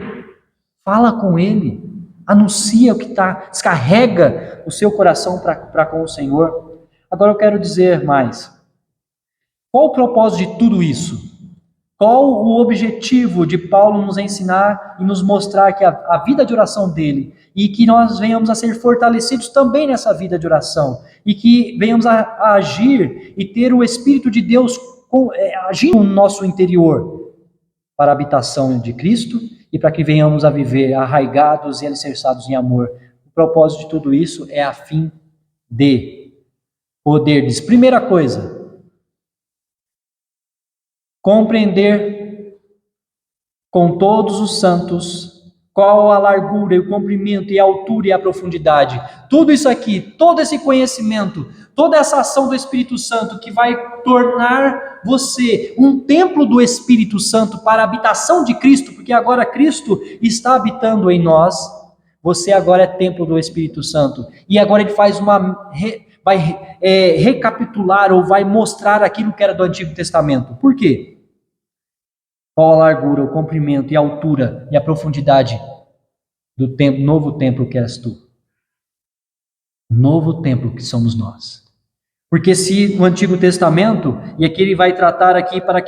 fala com Ele, anuncia o que está, descarrega o seu coração para com o Senhor. Agora eu quero dizer mais. Qual o propósito de tudo isso? Qual o objetivo de Paulo nos ensinar e nos mostrar que a vida de oração dele, e que nós venhamos a ser fortalecidos também nessa vida de oração, e que venhamos a agir e ter o Espírito de Deus agindo no nosso interior para a habitação de Cristo e para que venhamos a viver arraigados e alicerçados em amor. O propósito de tudo isso é a fim de poderdes, primeira coisa, compreender com todos os santos qual a largura e o comprimento e a altura e a profundidade. Tudo isso aqui, todo esse conhecimento, toda essa ação do Espírito Santo que vai tornar você um templo do Espírito Santo para a habitação de Cristo, porque agora Cristo está habitando em nós. Você agora é templo do Espírito Santo. E agora ele faz vai recapitular ou vai mostrar aquilo que era do Antigo Testamento. Por quê? Qual a largura, o comprimento e a altura e a profundidade do novo templo que és tu? Novo templo que somos nós. Porque se no Antigo Testamento, e aqui ele vai tratar aqui para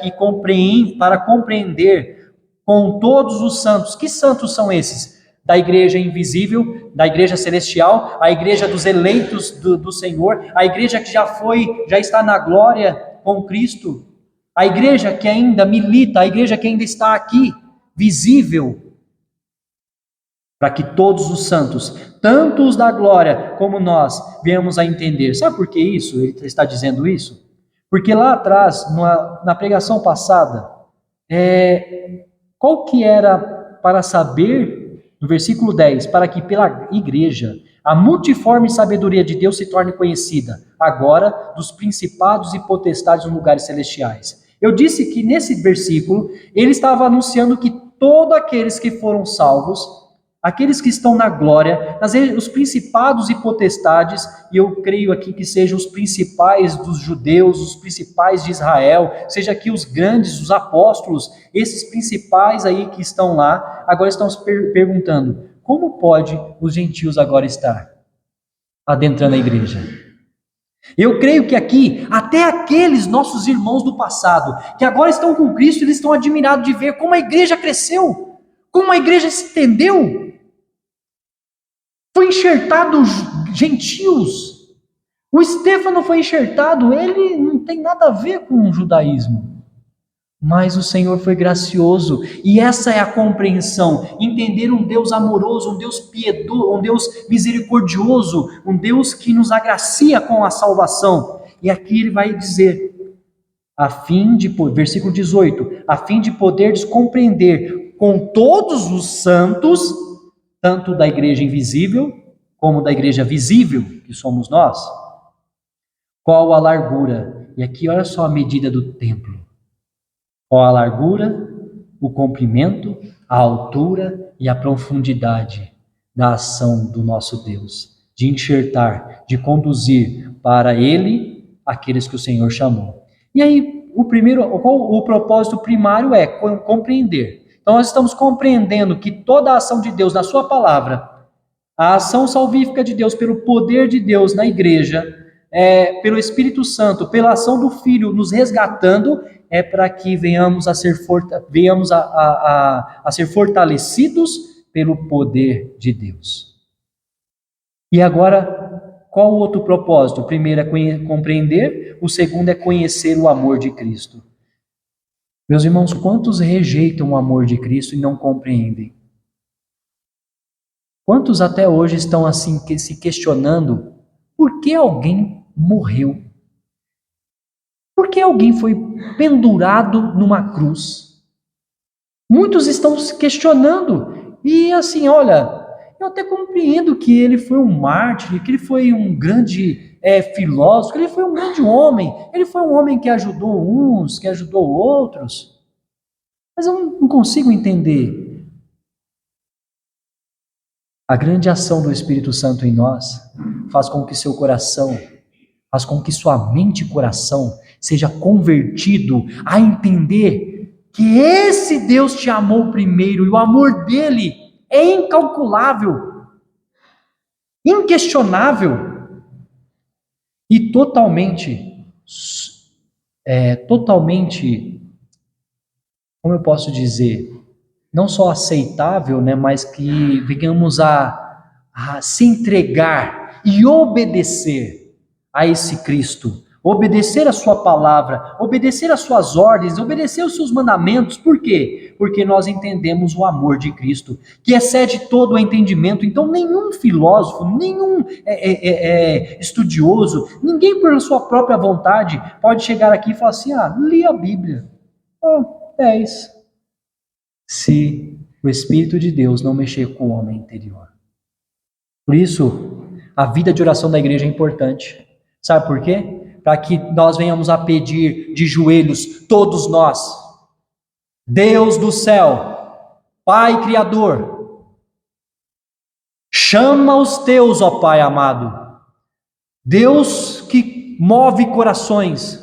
compreender com todos os santos. Que santos são esses? Da igreja invisível, da igreja celestial, a igreja dos eleitos do Senhor, a igreja que já está na glória com Cristo, a igreja que ainda milita, a igreja que ainda está aqui, visível, para que todos os santos, tanto os da glória como nós, venhamos a entender. Sabe por que isso? Ele está dizendo isso? Porque lá atrás, na pregação passada, qual que era para saber, no versículo 10, para que pela igreja a multiforme sabedoria de Deus se torne conhecida, agora dos principados e potestades nos lugares celestiais. Eu disse que nesse versículo, ele estava anunciando que todos aqueles que foram salvos, aqueles que estão na glória, os principados e potestades, e eu creio aqui que sejam os principais dos judeus, os principais de Israel, seja aqui os grandes, os apóstolos, esses principais aí que estão lá, agora estão se perguntando, como pode os gentios agora estar adentrando a igreja? Eu creio que aqui, até aqueles nossos irmãos do passado, que agora estão com Cristo, eles estão admirados de ver como a igreja cresceu, como a igreja se estendeu. Foi enxertado gentios. O Estéfano foi enxertado, ele não tem nada a ver com o judaísmo. Mas o Senhor foi gracioso, e essa é a compreensão, entender um Deus amoroso, um Deus piedoso, um Deus misericordioso, um Deus que nos agracia com a salvação. E aqui ele vai dizer, versículo 18, a fim de poderes compreender com todos os santos, tanto da igreja invisível, como da igreja visível, que somos nós, qual a largura, e aqui olha só a medida do templo, qual a largura, o comprimento, a altura e a profundidade da ação do nosso Deus, de enxertar, de conduzir para Ele aqueles que o Senhor chamou. E aí, o propósito primário é compreender. Então nós estamos compreendendo que toda a ação de Deus na sua palavra, a ação salvífica de Deus pelo poder de Deus na igreja, pelo Espírito Santo, pela ação do Filho nos resgatando, é para que venhamos a ser fortalecidos pelo poder de Deus. E agora, qual o outro propósito? O primeiro é compreender, o segundo é conhecer o amor de Cristo. Meus irmãos, quantos rejeitam o amor de Cristo e não compreendem? Quantos até hoje estão assim se questionando por que alguém morreu? Por que alguém foi pendurado numa cruz? Muitos estão se questionando. E assim, olha, eu até compreendo que ele foi um mártir, que ele foi um grande filósofo, que ele foi um grande homem. Ele foi um homem que ajudou uns, que ajudou outros. Mas eu não consigo entender. A grande ação do Espírito Santo em nós faz com que seu coração faz com que sua mente e coração seja convertido a entender que esse Deus te amou primeiro e o amor dele é incalculável, inquestionável e totalmente, como eu posso dizer, não só aceitável, né, mas que venhamos a se entregar e obedecer a esse Cristo, obedecer a sua palavra, obedecer as suas ordens, obedecer os seus mandamentos. Por quê? Porque nós entendemos o amor de Cristo, que excede todo o entendimento. Então nenhum filósofo, nenhum estudioso, ninguém por sua própria vontade pode chegar aqui e falar assim, li a Bíblia, 10, se o Espírito de Deus não mexer com o homem interior. Por isso, a vida de oração da igreja é importante. Sabe por quê? Para que nós venhamos a pedir de joelhos, todos nós, Deus do céu, Pai Criador, chama os teus, ó Pai amado, Deus que move corações,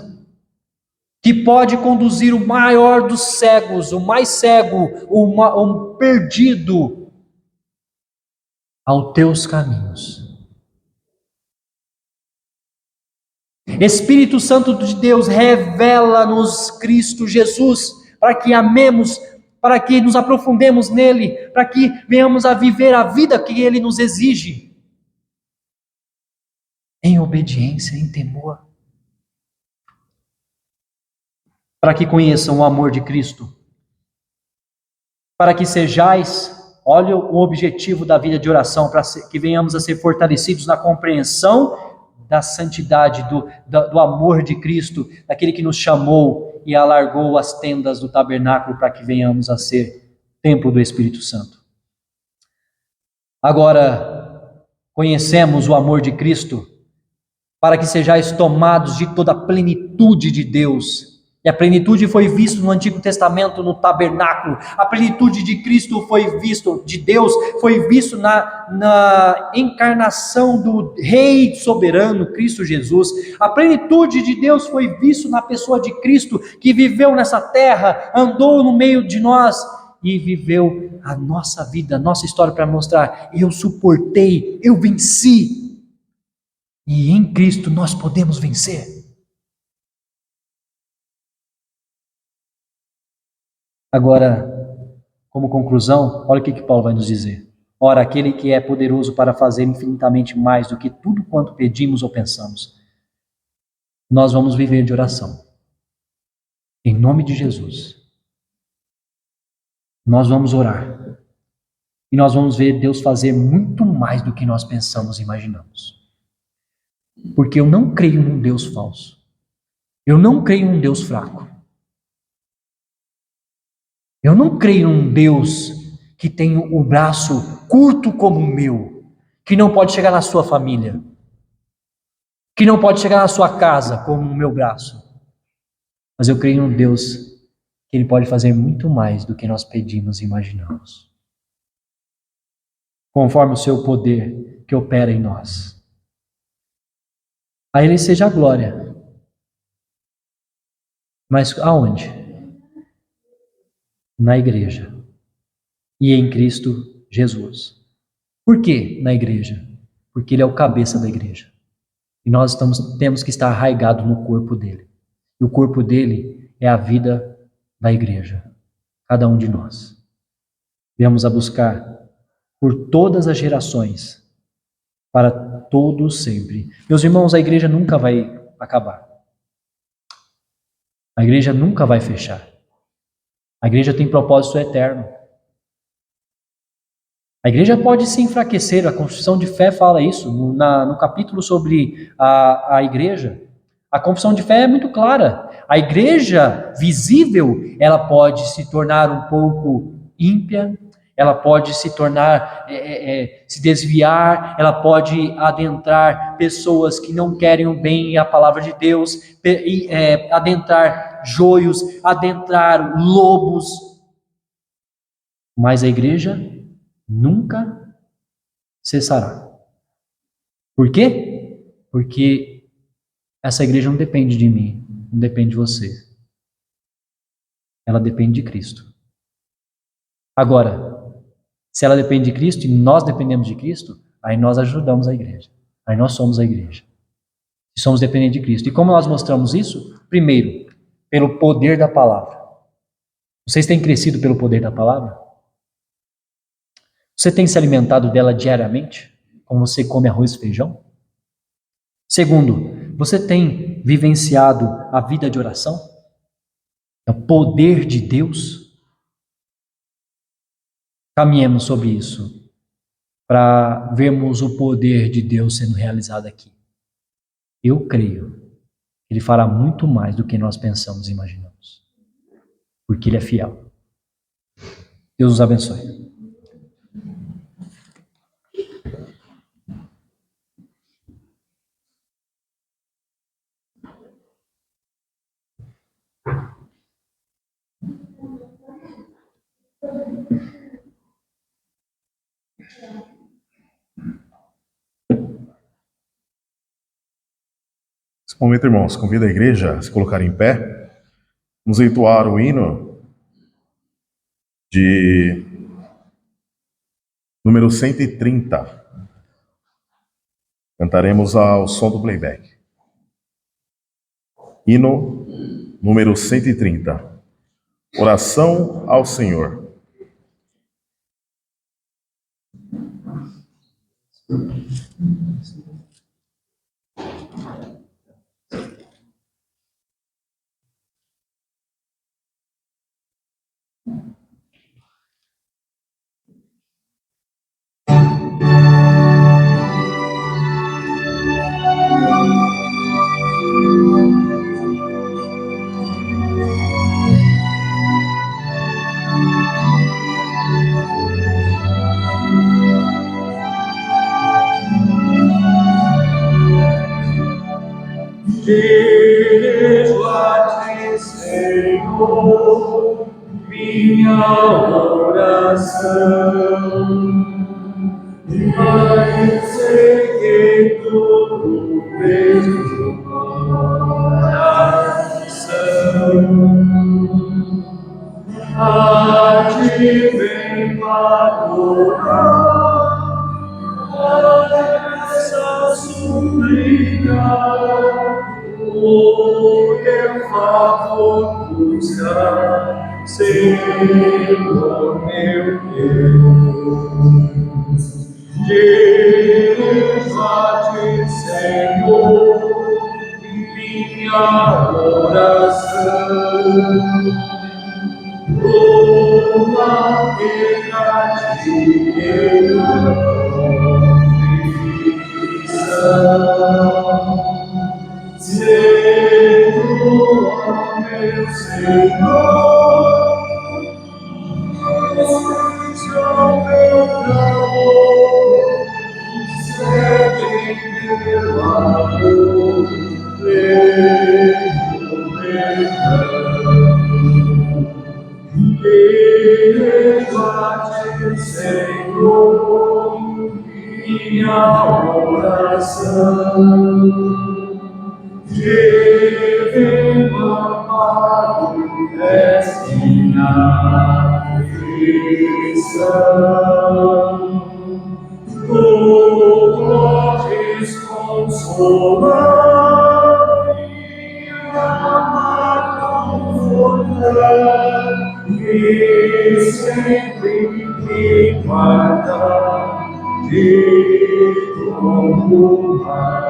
que pode conduzir o maior dos cegos, o mais cego, o perdido, aos teus caminhos. Espírito Santo de Deus, revela-nos Cristo Jesus, para que amemos, para que nos aprofundemos nele, para que venhamos a viver a vida que ele nos exige, em obediência, em temor, para que conheçam o amor de Cristo, para que sejais, olha o objetivo da vida de oração, para que venhamos a ser fortalecidos na compreensão da santidade, do amor de Cristo, daquele que nos chamou e alargou as tendas do tabernáculo para que venhamos a ser templo do Espírito Santo. Agora, conhecemos o amor de Cristo para que sejais tomados de toda a plenitude de Deus. E a plenitude foi vista no Antigo Testamento, no tabernáculo. A plenitude de Cristo foi visto, de Deus, foi visto na encarnação do Rei soberano, Cristo Jesus. A plenitude de Deus foi visto na pessoa de Cristo, que viveu nessa terra, andou no meio de nós e viveu a nossa vida, a nossa história, para mostrar: eu suportei, eu venci. E em Cristo nós podemos vencer. Agora, como conclusão, olha o que Paulo vai nos dizer. Ora, aquele que é poderoso para fazer infinitamente mais do que tudo quanto pedimos ou pensamos. Nós vamos viver de oração. Em nome de Jesus. Nós vamos orar. E nós vamos ver Deus fazer muito mais do que nós pensamos e imaginamos. Porque eu não creio num Deus falso. Eu não creio num Deus fraco. Eu não creio num Deus que tem o braço curto como o meu, que não pode chegar na sua família, que não pode chegar na sua casa como o meu braço. Mas eu creio num Deus que Ele pode fazer muito mais do que nós pedimos e imaginamos, conforme o seu poder que opera em nós. A Ele seja a glória. Mas aonde? Na igreja e em Cristo Jesus. Por que na igreja? Porque Ele é o cabeça da igreja. E nós temos que estar arraigados no corpo dele. E o corpo dele é a vida da igreja. Cada um de nós. Viemos a buscar por todas as gerações, para todos sempre. Meus irmãos, a igreja nunca vai acabar. A igreja nunca vai fechar. A igreja tem propósito eterno. A igreja pode se enfraquecer, a Confissão de Fé fala isso, no capítulo sobre a igreja. A Confissão de Fé é muito clara. A igreja visível, ela pode se tornar um pouco ímpia, ela pode se tornar, se desviar, ela pode adentrar pessoas que não querem o bem e a palavra de Deus, adentrar joios, adentrar lobos. Mas a igreja nunca cessará. Por quê? Porque Essa igreja não depende de mim, não depende de você. Ela depende de Cristo. Agora, se ela depende de Cristo e nós dependemos de Cristo, aí nós ajudamos a igreja. Aí nós somos a igreja. E somos dependentes de Cristo. E como nós mostramos isso? Primeiro, pelo poder da palavra. Vocês têm crescido pelo poder da palavra? Você tem se alimentado dela diariamente? Como você come arroz e feijão? Segundo, você tem vivenciado a vida de oração? É o poder de Deus? Caminhemos sobre isso, para vermos o poder de Deus sendo realizado aqui. Eu creio que Ele fará muito mais do que nós pensamos e imaginamos, porque Ele é fiel. Deus nos abençoe. Nesse momento, irmãos, convido a igreja a se colocar em pé. Vamos entoar o hino de número 130. Cantaremos ao som do playback. Hino número 130. Oração ao Senhor. Dirijo a ti, Senhor, minha oração. Mas sei que tudo vês no coração. A ti venho adorar, essa súplica, o teu favor buscar, Senhor meu Deus. Dirijo a ti, Senhor, minha oração. Uma pequena confissão. Senhor, meu Senhor, sou meu amor, segue meu amor, pleno perdão. Dirijo a ti, Senhor, minha oração. Divino amado, és minha aflição. Tu podes consolar, minha amada confortar, e sempre me guardar de todo mal.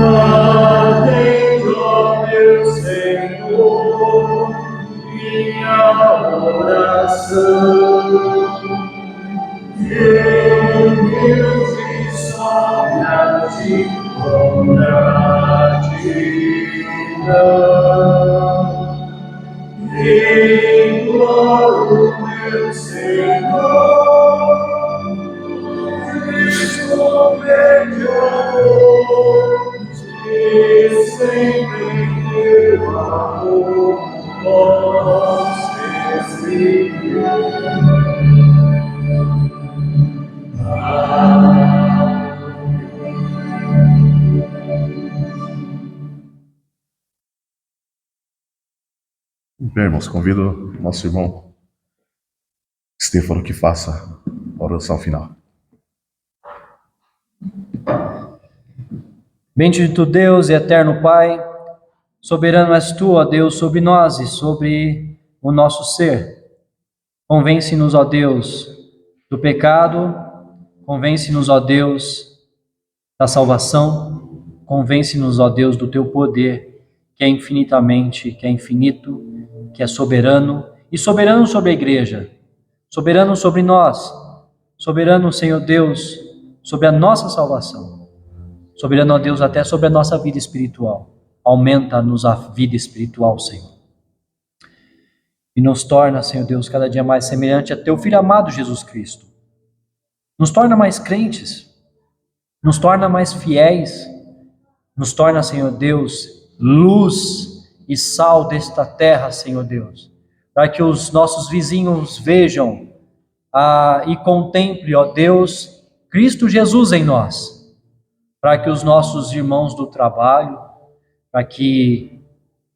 Atende, ó meu Senhor, minha oração. Deus insomnia-te com gratidão. Imploro, meu Senhor, descobre-te, amor, e sempre teu amor Bem, irmãos, convido o nosso irmão Stefano que faça a oração final. Bendito Deus e eterno Pai, soberano és tu, ó Deus, sobre nós e sobre o nosso ser. Convence-nos, ó Deus, do pecado, convence-nos, ó Deus, da salvação, convence-nos, ó Deus, do teu poder, que é infinitamente, que é infinito, que é soberano, e soberano sobre a igreja, soberano sobre nós, soberano, Senhor Deus, sobre a nossa salvação, soberano, ó Deus, até sobre a nossa vida espiritual. Aumenta-nos a vida espiritual, Senhor. E nos torna, Senhor Deus, cada dia mais semelhante a teu Filho amado Jesus Cristo. Nos torna mais crentes, nos torna mais fiéis, nos torna, Senhor Deus, luz e sal desta terra, Senhor Deus, para que os nossos vizinhos vejam e contemplem, ó Deus, Cristo Jesus em nós, para que os nossos irmãos do trabalho, para que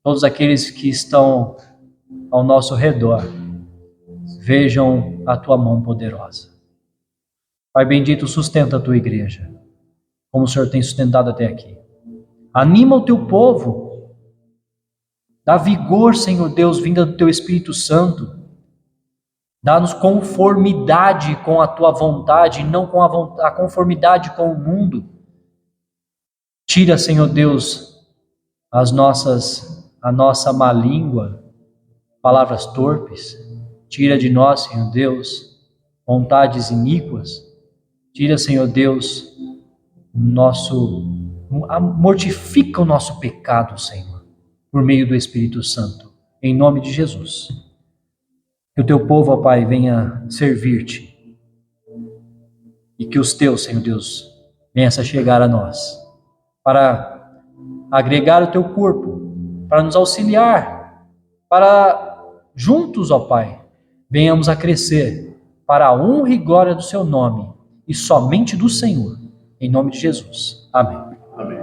todos aqueles que estão ao nosso redor vejam a tua mão poderosa. Pai bendito, sustenta a tua igreja, como o Senhor tem sustentado até aqui. Anima o teu povo, dá vigor, Senhor Deus, vinda do teu Espírito Santo. Dá-nos conformidade com a tua vontade, não com a conformidade com o mundo. Tira, Senhor Deus, a nossa má língua, palavras torpes. Tira de nós, Senhor Deus, vontades iníquas. Tira, Senhor Deus, mortifica o nosso pecado, Senhor, por meio do Espírito Santo, em nome de Jesus. Que o teu povo, ó Pai, venha servir-te, e que os teus, Senhor Deus, venham a chegar a nós, para agregar o teu corpo, para nos auxiliar, para juntos, ó Pai, venhamos a crescer para a honra e glória do seu nome, e somente do Senhor, em nome de Jesus. Amém. Amém.